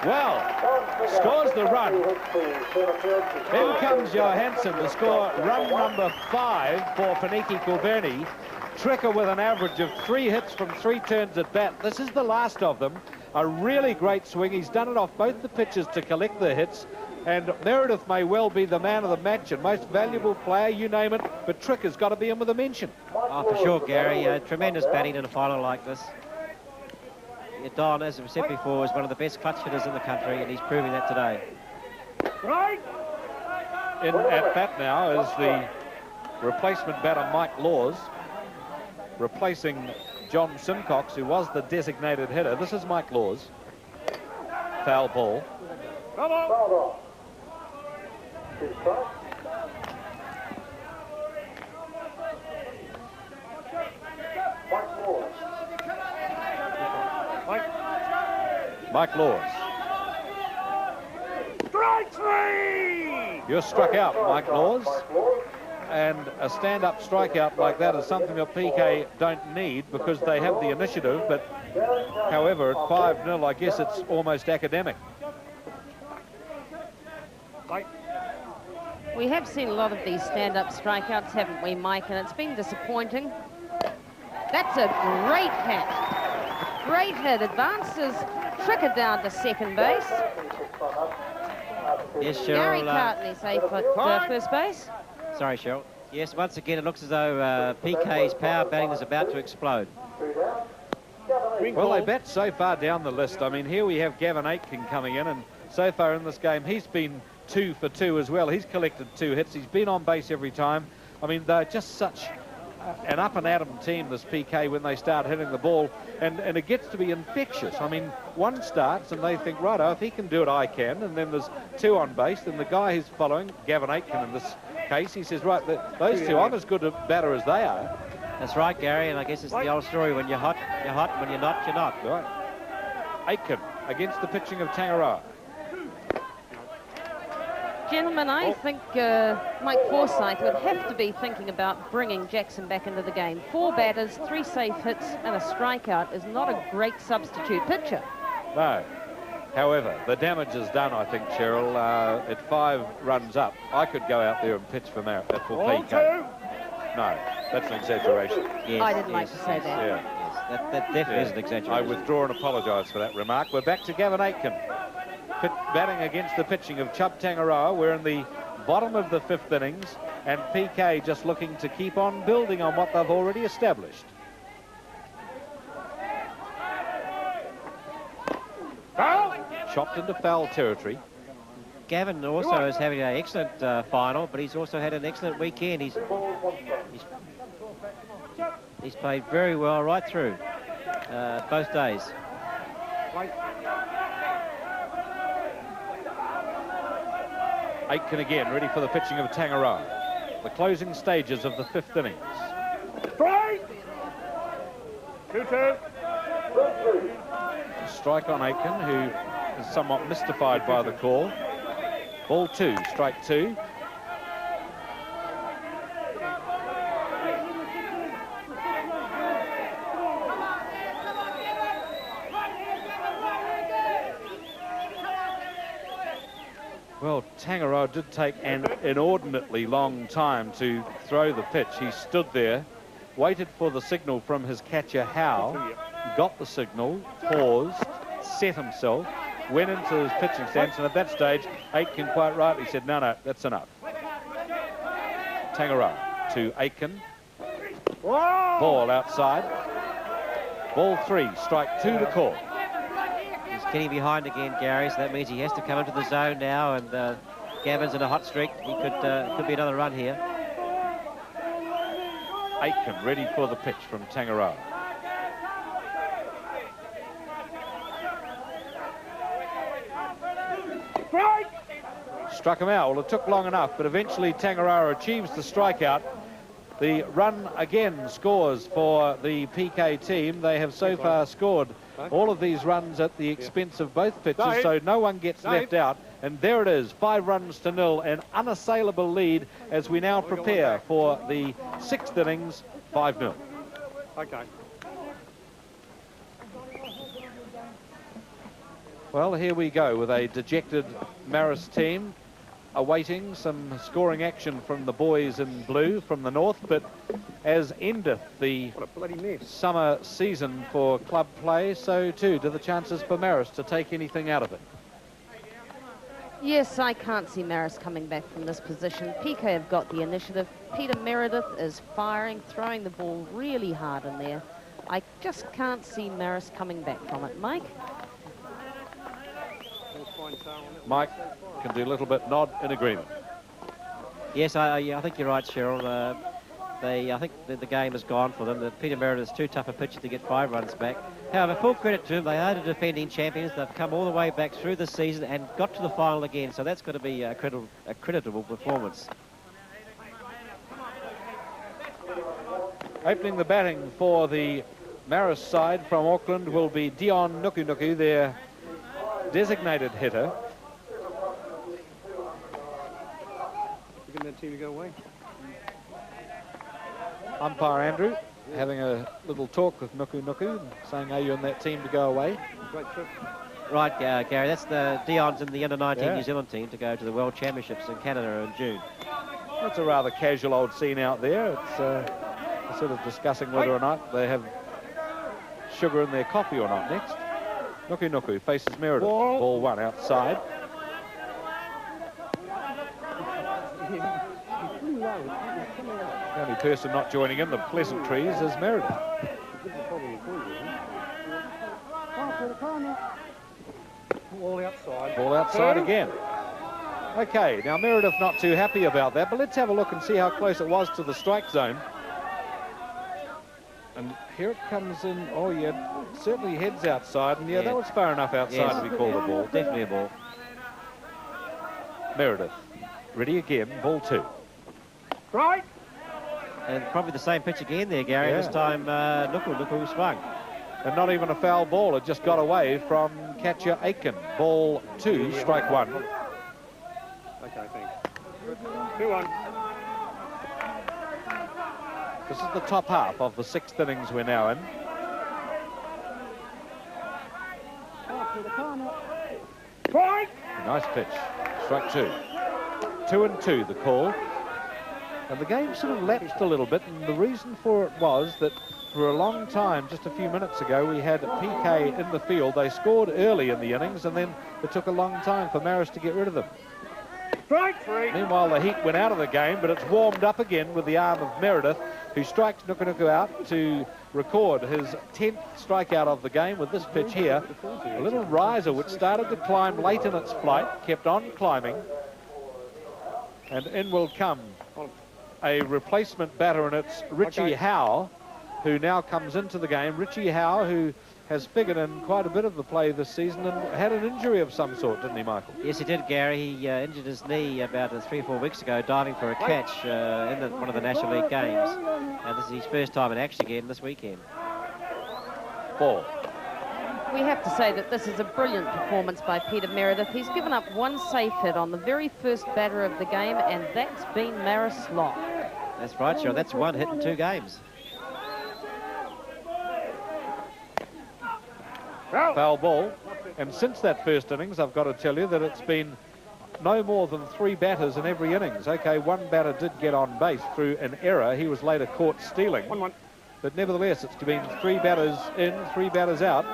Well, scores the run. In comes Johansson to score run number 5 for Poneke-kilbirnie. Tricker with an average of 3 hits from 3 turns at bat. This is the last of them. A really great swing. He's done it off both the pitches to collect the hits. And Meredith may well be the man of the match and most valuable player, you name it, but Tricker's got to be in with a mention. Oh, for sure, Gary. Tremendous batting in a final like this. Don, as I've said before, is one of the best clutch hitters in the country, and he's proving that today. In at bat now is the replacement batter Mike Laws, replacing John Simcox, who was the designated hitter. This is Mike Laws. Foul ball. Mike Laws. Strike 3! You're struck out, Mike Laws. And a stand-up strikeout like that is something that PK don't need because they have the initiative. But, however, at 5-0, I guess it's almost academic. We have seen a lot of these stand-up strikeouts, haven't we, Mike? And it's been disappointing. That's a great hit. Great hit. Advances Tricker down to second base. Yes, Cheryl. Gary Cartney safe at first base. Sorry, Cheryl. Yes, once again, it looks as though PK's power batting is about to explode. Well, they bat so far down the list. I mean, here we have Gavin Aitken coming in, and so far in this game, he's been 2 for 2 as well. He's collected 2 hits. He's been on base every time. I mean, they're just such an up-and-atom team, this PK, when they start hitting the ball, and it gets to be infectious. I mean, one starts and they think, righto, if he can do it, I can, and then there's 2 on base, then the guy who's following, Gavin Aitken in this case, he says, right, those 2, I'm as good a batter as they are. That's right, Gary, and I guess it's the old story, when you're hot, when you're not, you're not. Right. Aitken against the pitching of Tangaroa. Gentlemen, I think Mike Forsyth would have to be thinking about bringing Jackson back into the game. 4 batters, 3 safe hits and a strikeout is not a great substitute pitcher. No. However, the damage is done, I think, Cheryl. At 5 runs up, I could go out there and pitch for PK. No, that's an exaggeration. Yes, I didn't like to say that. Yeah. Yes, that definitely is an exaggeration. I withdraw and apologise for that remark. We're back to Gavin Aitken. Batting against the pitching of Chub Tangaroa. We're in the bottom of the 5th innings, and PK just looking to keep on building on what they've already established. Foul! Chopped into foul territory. Gavin also is having an excellent final, but he's also had an excellent weekend. He's played very well right through both days. Aitken again, ready for the pitching of Tangaroa. The closing stages of the 5th innings. Strike! 2-2. Strike on Aitken, who is somewhat mystified by the call. Ball 2, strike 2. Well, Tangaroa did take an inordinately long time to throw the pitch. He stood there, waited for the signal from his catcher, Howe, got the signal, paused, set himself, went into his pitching stance, and at that stage, Aitken quite rightly said, no, that's enough. Tangaroa to Aitken. Ball outside. Ball 3, strike 2 to call. He's getting behind again, Gary, so that means he has to come into the zone now, and Gavin's in a hot streak. He could be another run here. Aitken ready for the pitch from Tangaroa. Struck him out. Well, it took long enough, but eventually Tangaroa achieves the strikeout. The run again scores for the PK team. They have so far scored all of these runs at the expense of both pitchers, so no one gets left out. And there it is, 5 runs to 0, an unassailable lead as we now prepare for the 6th innings, 5-0. Okay. Well, here we go with a dejected Marist team awaiting some scoring action from the boys in blue from the north, but as endeth the What a bloody mess. summer season for club play, so too do the chances for Marist to take anything out of it. Yes, I can't see Marist coming back from this position. PK have got the initiative. Peter Meredith is firing, throwing the ball really hard in there. I just can't see Marist coming back from it. Mike? Mike can do a little bit nod in agreement. Yes, I think you're right, Cheryl. I think the game is gone for them. Peter Meredith's too tough a pitcher to get 5 runs back. However, full credit to them. They are the defending champions. They've come all the way back through the season and got to the final again. So that's got to be a creditable performance. Opening the batting for the Marist side from Auckland will be Dion Nuku, their designated hitter. You getting that team to go away? Umpire Andrew having a little talk with Nuku, saying, are you in that team to go away? Great trip. Right, Gary, that's the Dion's in the under-19 Yeah. New Zealand team to go to the World Championships in Canada in June. It's a rather casual old scene out there. It's sort of discussing whether or not they have sugar in their coffee or not next. Nuku faces Meredith. Ball 1 outside. The only person not joining in the pleasantries is Meredith. Ball outside. Ball outside again. Okay, now Meredith not too happy about that, but let's have a look and see how close it was to the strike zone. And here it comes in. Oh, yeah, certainly heads outside. And, yeah, that was far enough outside to be called a ball. Definitely a ball. Meredith, ready again, ball 2. Right. And probably the same pitch again there, Gary. Yeah. This time, Nuku swung. And not even a foul ball. It just got away from catcher Aiken. Ball 2, strike 1. Okay, thanks. 2-1. This is the top half of the 6th innings we're now in. Right. Nice pitch. Strike 2. 2-2 the call. And the game sort of lapsed a little bit, and the reason for it was that for a long time, just a few minutes ago, we had PK in the field. They scored early in the innings, and then it took a long time for Marist to get rid of them. Strike 3. Meanwhile, the heat went out of the game, but it's warmed up again with the arm of Meredith, who strikes Nuku out to record his 10th strikeout of the game with this pitch here. A little riser which started to climb late in its flight, kept on climbing, and in will come a replacement batter, and it's Richie Howe, who now comes into the game. Richie Howe, who has figured in quite a bit of the play this season and had an injury of some sort, didn't he, Michael? Yes, he did, Gary. He injured his knee about 3 or 4 weeks ago, diving for a catch in one of the National League games. And this is his first time in action again this weekend. 4. We have to say that this is a brilliant performance by Peter Meredith. He's given up 1 safe hit on the very first batter of the game, and that's been Marist's lot. That's right, sure. That's 1 hit in 2 games. Foul ball. And since that first innings, I've got to tell you that it's been no more than 3 batters in every innings. Okay, 1 batter did get on base through an error. He was later caught stealing. 1-1. But nevertheless, it's been 3 batters in, 3 batters out.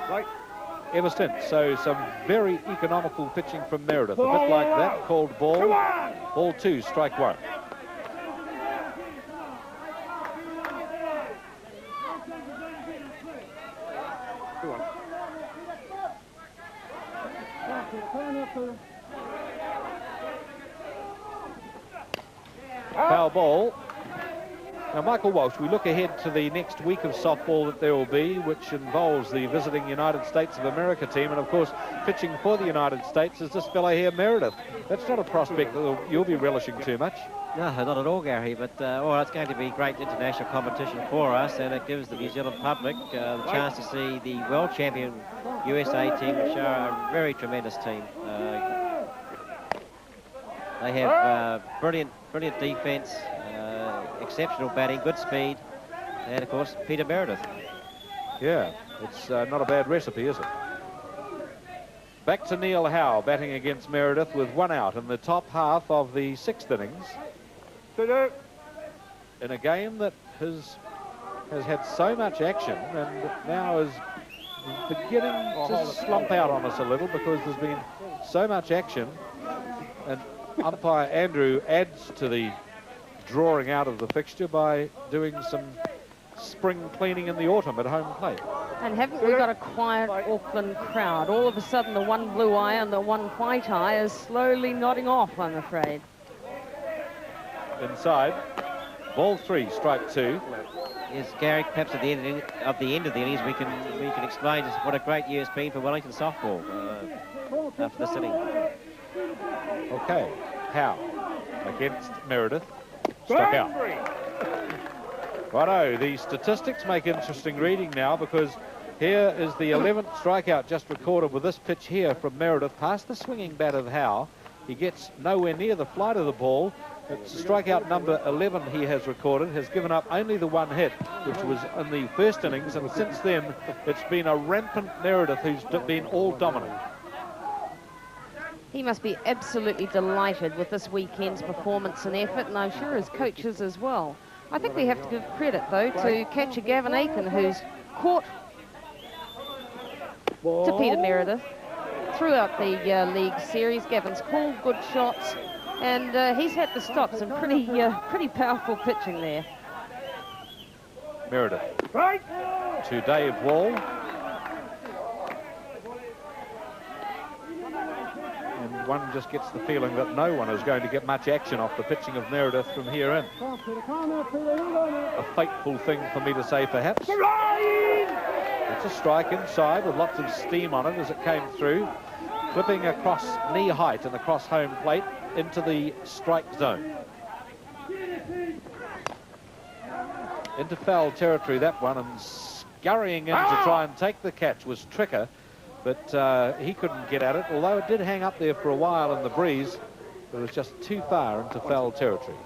Right. Ever since. So some very economical pitching from Meredith. A bit like that, called ball. Ball 2, strike 1. Foul ball. Now, Michael Walsh, we look ahead to the next week of softball that there will be, which involves the visiting United States of America team. And, of course, pitching for the United States is this fellow here, Meredith. That's not a prospect that you'll be relishing too much. No, not at all, Gary, but well, it's going to be great international competition for us, and it gives the New Zealand public the chance to see the world champion USA team, which are a very tremendous team. They have brilliant defence, exceptional batting, good speed, and, of course, Peter Meredith. Yeah, it's not a bad recipe, is it? Back to Neil Howe, batting against Meredith with 1 out in the top half of the 6th innings. In a game that has had so much action and now is beginning to slump out on us a little because there's been so much action, and umpire Andrew adds to the drawing out of the fixture by doing some spring cleaning in the autumn at home plate. And haven't we got a quiet Auckland crowd? All of a sudden the one blue eye and the one white eye is slowly nodding off, I'm afraid. Inside, ball 3, strike 2. Yes, Gary, perhaps at the end of the innings we can explain just what a great year it's been for Wellington softball after this inning. Okay, Howe against Meredith, struck out. Righto, the statistics make interesting reading now because here is the 11th strikeout just recorded with this pitch here from Meredith past the swinging bat of Howe. He gets nowhere near the flight of the ball. It's strikeout number 11 he has recorded, has given up only the 1 hit, which was in the 1st innings, and since then it's been a rampant Meredith who's been all dominant. He must be absolutely delighted with this weekend's performance and effort, and I'm sure his coaches as well. I think we have to give credit, though, to catcher Gavin Aiken, who's caught to Peter Meredith throughout the league series. Gavin's called good shots, and he's had to stop some pretty powerful pitching there. Meredith to Dave Wall. And one just gets the feeling that no one is going to get much action off the pitching of Meredith from here in. A fateful thing for me to say, perhaps. It's a strike inside with lots of steam on it as it came through, clipping across knee height and across home plate into the strike zone. Into foul territory, that one, and scurrying in to try and take the catch was Tricker, but he couldn't get at it, although it did hang up there for a while in the breeze. It was just too far into foul territory.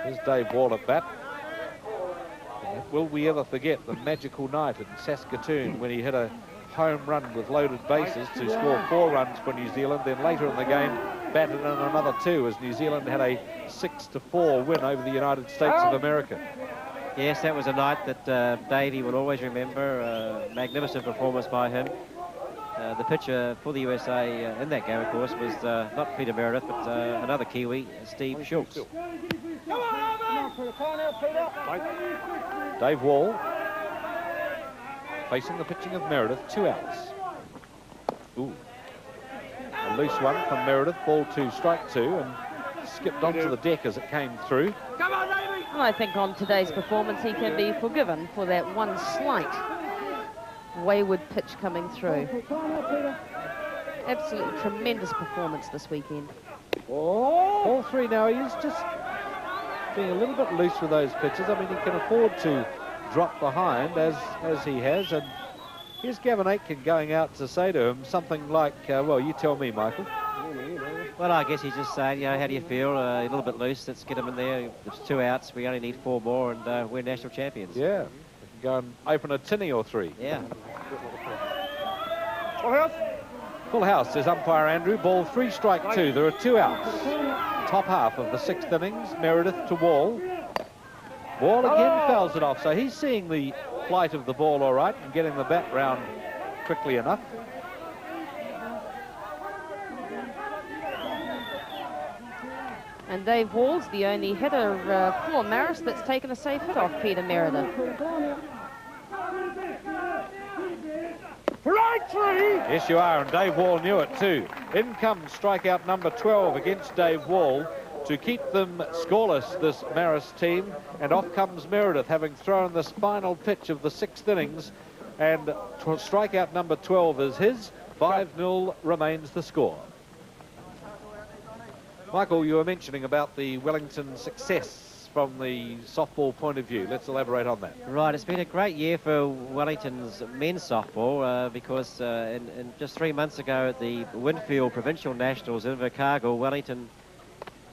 Here's Dave Wall at bat. And will we ever forget the magical night in Saskatoon when he hit a home run with loaded bases to score 4 runs for New Zealand, then later in the game batted in another 2 as New Zealand had a 6-4 win over the United States of America. Yes, that was a night that Davey will always remember. Magnificent performance by him. The pitcher for the USA in that game, of course, was not Peter Meredith, but another Kiwi, Steve Schultz. Dave Wall facing the pitching of Meredith, 2 outs. Ooh. A loose one from Meredith, ball 2, strike 2, and skipped onto the deck as it came through. Well, I think on today's performance he can be forgiven for that one slight wayward pitch coming through. Absolutely tremendous performance this weekend. Ball 3 now, he's just being a little bit loose with those pitches. I mean, he can afford to drop behind as he has, and here's Gavin Aitken going out to say to him something like, well, you tell me, Michael. Well, I guess he's just saying, you know, how do you feel? A little bit loose, let's get him in there. There's 2 outs, we only need 4 more, and we're national champions. Yeah, go and open a tinny or 3. Yeah. Full house, says umpire Andrew. Ball 3, strike 2. There are 2 outs. Top half of the 6th innings. Meredith to Wall. Wall again fouls it off, so he's seeing the flight of the ball all right and getting the bat round quickly enough. And Dave Wall's the only hitter for Marist that's taken a safe hit off Peter Meredith. Yes, you are, and Dave Wall knew it too. In comes strikeout number 12 against Dave Wall to keep them scoreless, this Marist team, and off comes Meredith, having thrown this final pitch of the 6th innings, and strikeout number 12 is his. 5-0 remains the score. Michael, you were mentioning about the Wellington success from the softball point of view. Let's elaborate on that. Right, it's been a great year for Wellington's men's softball because in just 3 months ago at the Winfield Provincial Nationals in Invercargill, Wellington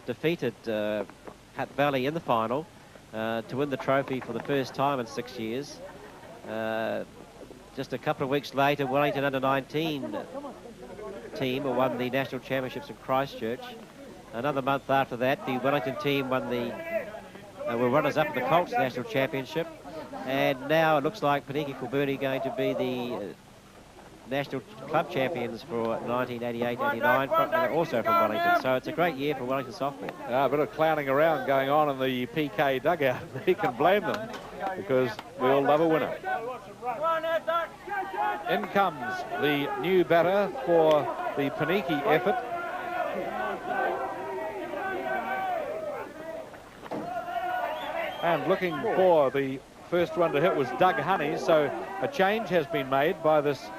defeated Hutt Valley in the final to win the trophy for the first time in 6 years. just a couple of weeks later, Wellington under-19 team won the national championships in Christchurch. Another month after that, the Wellington team won were runners-up in the Colts National Championship. And now it looks like Poneke-kilbirnie going to be the national club champions for 1988-89, and also from Wellington. So it's a great year for Wellington softball. A bit of clowning around going on in the PK dugout. He can blame them because we all love a winner. In comes the new batter for the Poneke effort. And looking for the first one to hit was Doug Honey, so a change has been made by this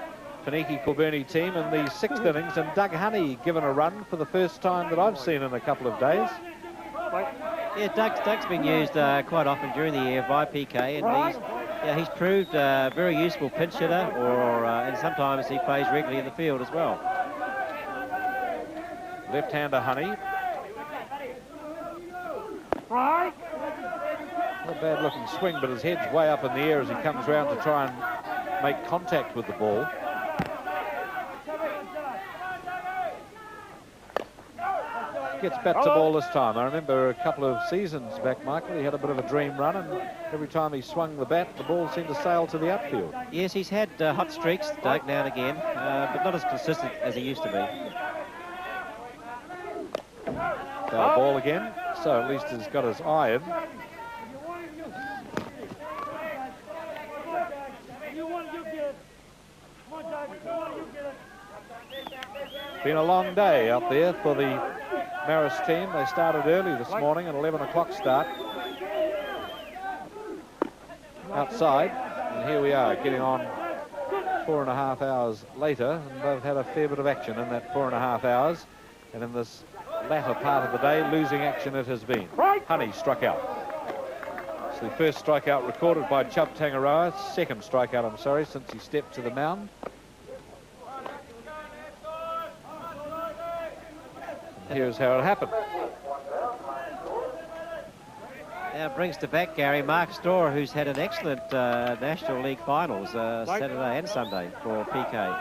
Poneke-kilbirnie team in the 6th innings, and Doug Honey given a run for the first time that I've seen in a couple of days. Yeah, Doug's been used quite often during the year by PK, and he's proved a very useful pinch hitter, and sometimes he plays regularly in the field as well. Left-hander Honey. Not a bad-looking swing, but his head's way up in the air as he comes round to try and make contact with the ball. Gets bat to ball this time. I remember a couple of seasons back, Michael, he had a bit of a dream run, and every time he swung the bat, the ball seemed to sail to the outfield. Yes, he's had hot streaks, Doug, now and again, but not as consistent as he used to be. Foul ball again, so at least he's got his eye in. Been a long day out there for the Marist team. They started early this morning, an 11 o'clock start outside, and here we are getting on 4.5 hours later, and they've had a fair bit of action in that 4.5 hours, and in this latter part of the day, losing action it has been. Honey struck out. It's the first strikeout recorded by Chubb Tangaroa, second strikeout, I'm sorry, since he stepped to the mound. Here's how it happened. Now it brings to back, Gary, Mark Storer, who's had an excellent National League Finals Saturday and Sunday for PK.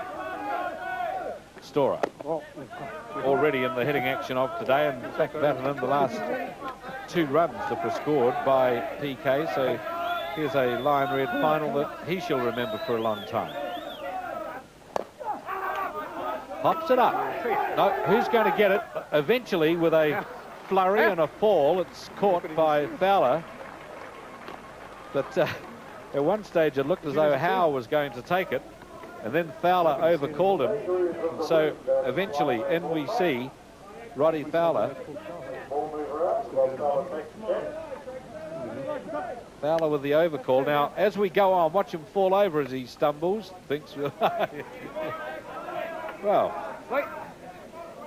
Storer already in the hitting action of today, and in fact batted in the last 2 runs that were scored by PK, so here's a lion red final that he shall remember for a long time. Pops it up. No, who's going to get it? Eventually, with a flurry and a fall, it's caught by Fowler. But at one stage, it looked as though Howe was going to take it, and then Fowler overcalled him. And so eventually, in we see Roddy Fowler. Fowler with the overcall. Now, as we go on, watch him fall over as he stumbles. Thinks, well,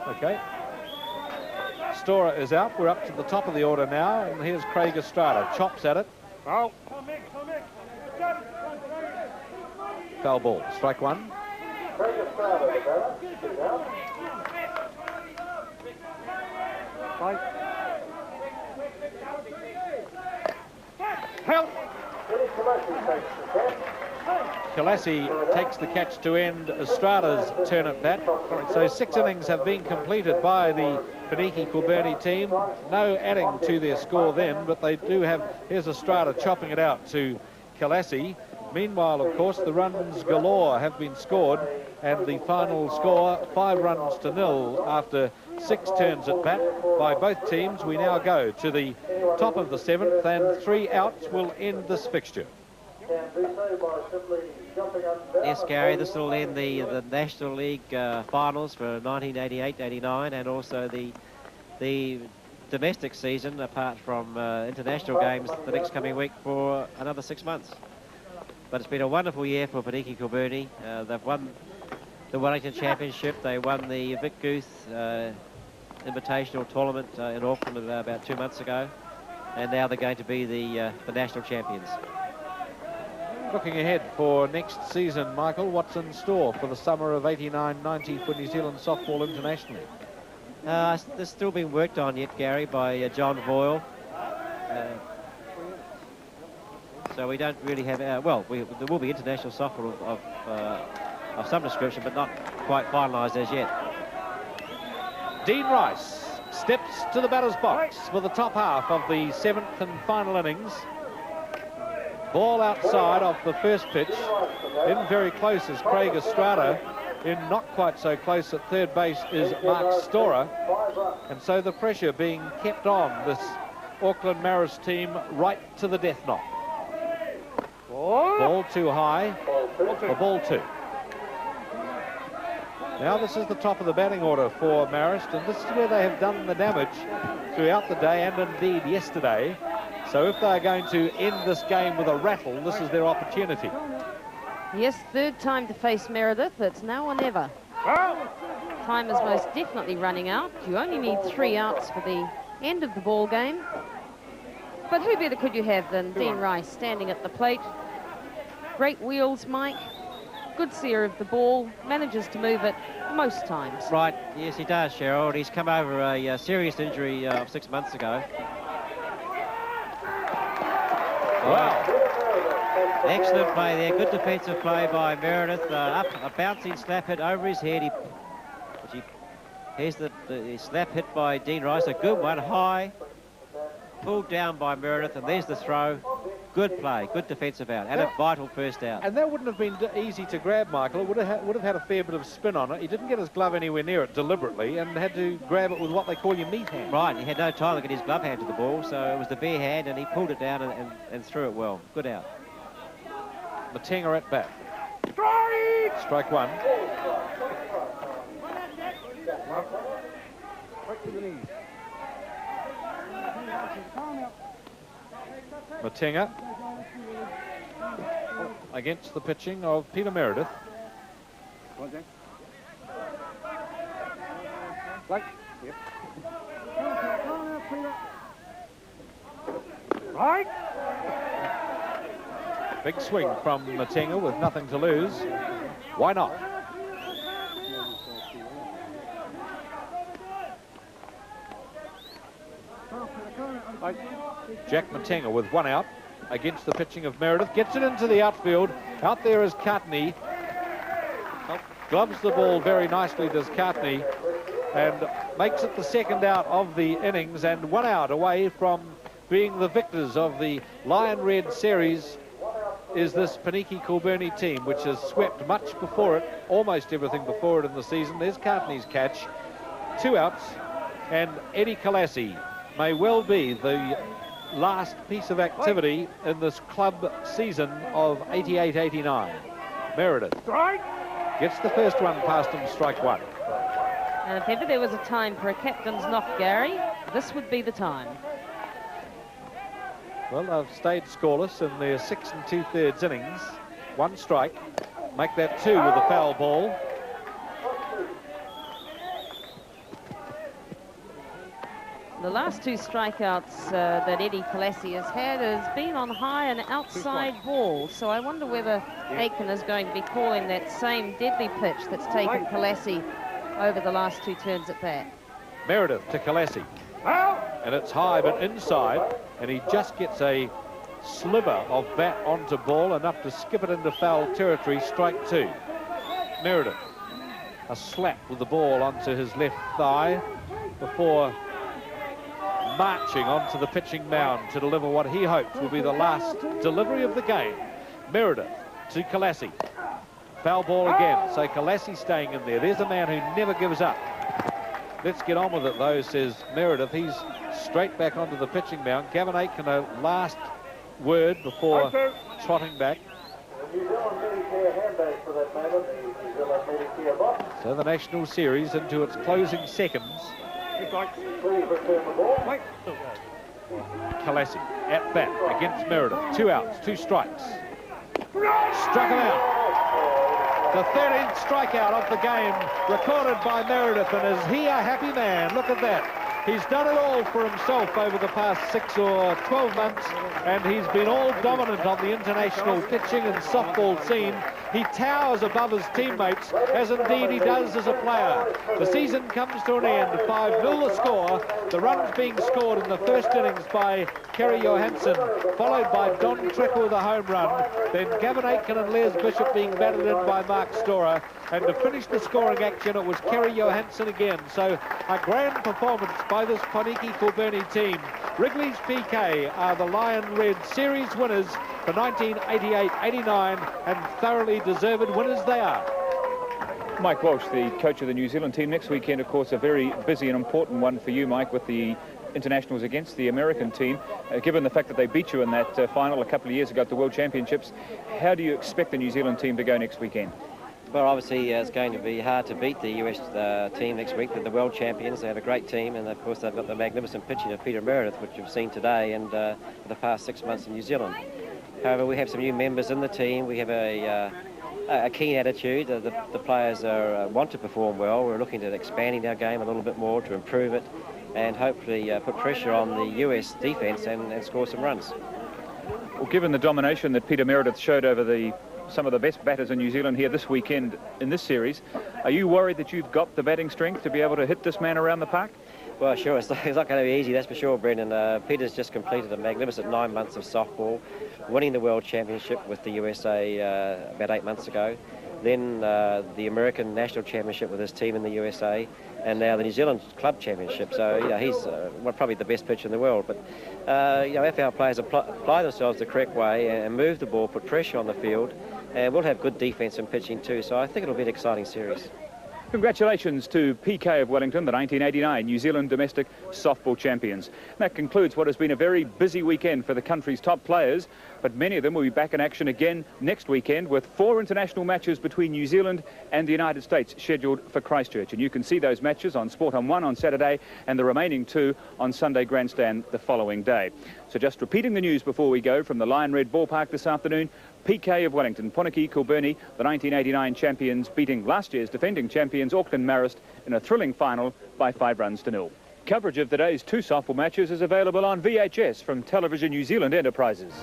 okay. Storer is out. We're up to the top of the order now, and here's Craig Estrada. Chops at it. Foul ball. Strike one. Help! Killassie takes the catch to end Estrada's turn at bat. So 6 innings have been completed by the Poneke-kilbirnie team. No adding to their score then, but they do have, here's Estrada chopping it out to Killassie. Meanwhile, of course, the runs galore have been scored, and the final score, 5-0 after 6 turns at bat by both teams. We now go to the top of the 7th, and 3 outs will end this fixture. Yes, Gary, this will end the National League finals for 1988-89, and also the domestic season, apart from international games the next coming week, for another 6 months. But it's been a wonderful year for Poneke-kilbirnie. They've won the Wellington Championship. They won the Vic Guth Invitational Tournament in Auckland about 2 months ago, and now they're going to be the national champions. Looking ahead for next season, Michael, what's in store for the summer of 89-90 for New Zealand softball internationally? There's still being worked on yet, Gary, by John Voyle. So we don't really have, there will be international soccer of some description, but not quite finalised as yet. Dean Rice steps to the batter's box for the top half of the 7th and final innings. Ball outside off the first pitch. In very close is Craig Estrada. In not quite so close at third base is Mark Storer. And so the pressure being kept on this Auckland Marist team right to the death knot. Ball too high for ball 2. Now this is the top of the batting order for Marist, and this is where they have done the damage throughout the day and indeed yesterday. So if they're going to end this game with a rattle, this is their opportunity. Yes, third time to face Meredith. It's now or never. Time is most definitely running out. You only need 3 outs for the end of the ball game. But who better could you have than Dean Rice standing at the plate? Great wheels, Mike. Good seer of the ball, manages to move it most times. Right, yes he does, Cheryl. He's come over a serious injury 6 months ago. Wow. Excellent play there, good defensive play by Meredith. Up a bouncing slap hit over his head. Here's the slap hit by Dean Rice, a good one, high. Pulled down by Meredith, and there's the throw. Good play, good defensive out, and a vital first out. And that wouldn't have been easy to grab, Michael. It would have had a fair bit of spin on it. He didn't get his glove anywhere near it deliberately and had to grab it with what they call your meat hand. Right, he had no time to get his glove hand to the ball, so it was the bare hand, and he pulled it down and threw it well. Good out. Matenga at bat. Strike 1. Matenga against the pitching of Peter Meredith. Right. Big swing from Matenga with nothing to lose. Why not? Jack Matenga with 1 out against the pitching of Meredith. Gets it into the outfield. Out there is Cartney. Gloves the ball very nicely, does Cartney, and makes it the 2nd out of the innings, and 1 out away from being the victors of the Lion Red Series is this Poneke-Kilbirnie team, which has swept much before it, almost everything before it in the season. There's Cartney's catch. 2 outs, and Eddie Kalassi may well be the last piece of activity in this club season of 88-89. Meredith gets the first one past him, strike 1. And if ever there was a time for a captain's knock, Gary, this would be the time. Well, they've stayed scoreless in their 6 2/3 innings. 1 strike. Make that 2 with a foul ball. The last 2 strikeouts that Eddie Kalassi has had has been on high and outside ball. So I wonder whether Aiken is going to be calling that same deadly pitch that's taken Kalassi over the last 2 turns at bat. Meredith to Kalassi. And it's high but inside, and he just gets a sliver of bat onto ball, enough to skip it into foul territory, strike 2. Meredith, a slap with the ball onto his left thigh before marching onto the pitching mound to deliver what he hopes will be the last delivery of the game. Meredith to Kalassi. Foul ball again, so Kalassi staying in there. There's a man who never gives up. Let's get on with it, though, says Meredith. He's straight back onto the pitching mound. Gavin Aiken, a last word before trotting back. So the National Series into its closing seconds. Kalassi at bat against Meredith. 2 outs, 2 strikes. Struck him out. The 13th strikeout of the game recorded by Meredith, and is he a happy man? Look at that. He's done it all for himself over the past 6 or 12 months, and he's been all dominant on the international pitching and softball scene. He towers above his teammates, as indeed he does as a player. The season comes to an end, 5-0 the score, The runs being scored in the first innings by Kerry Johansson, followed by Don Treacle with a home run, then Gavin Aitken and Les Bishop being batted in by Mark Storer, and to finish the scoring action it was Kerry Johansson again. So a grand performance by this Poneke-kilbirnie team. Wrigley's PK are the Lion Red Series winners for 1988-89, and thoroughly deserved winners they are. Mike Walsh, the coach of the New Zealand team. Next weekend, of course, a very busy and important one for you, Mike, with the internationals against the American team. Given the fact that they beat you in that final a couple of years ago at the World Championships, how do you expect the New Zealand team to go next weekend? Well, obviously, it's going to be hard to beat the US team next week. They're the world champions. They have a great team, and of course, they've got the magnificent pitching of Peter Meredith, which you've seen today and for the past 6 months in New Zealand. However, we have some new members in the team. We have a keen attitude. The players want to perform well. We're looking at expanding our game a little bit more to improve it and hopefully put pressure on the US defence and score some runs. Well, given the domination that Peter Meredith showed over some of the best batters in New Zealand here this weekend in this series, are you worried that you've got the batting strength to be able to hit this man around the park? Well, sure, it's not going to be easy, that's for sure, Brendan. Peter's just completed a magnificent 9 months of softball, winning the World Championship with the USA about 8 months ago, then the American National Championship with his team in the USA, and now the New Zealand Club Championship. So, you know, he's probably the best pitcher in the world. But, you know, if our players apply themselves the correct way and move the ball, put pressure on the field, and we'll have good defence and pitching too. So I think it'll be an exciting series. Congratulations to PK of Wellington, the 1989 New Zealand domestic softball champions. And that concludes what has been a very busy weekend for the country's top players, but many of them will be back in action again next weekend with 4 international matches between New Zealand and the United States scheduled for Christchurch. And you can see those matches on Sport on 1 on Saturday and the remaining 2 on Sunday Grandstand the following day. So just repeating the news before we go from the Lion Red Ballpark this afternoon, PK of Wellington, Poneke-kilbirnie, the 1989 champions, beating last year's defending champions Auckland Marist in a thrilling final by 5 runs to 0. Coverage of today's 2 softball matches is available on VHS from Television New Zealand Enterprises.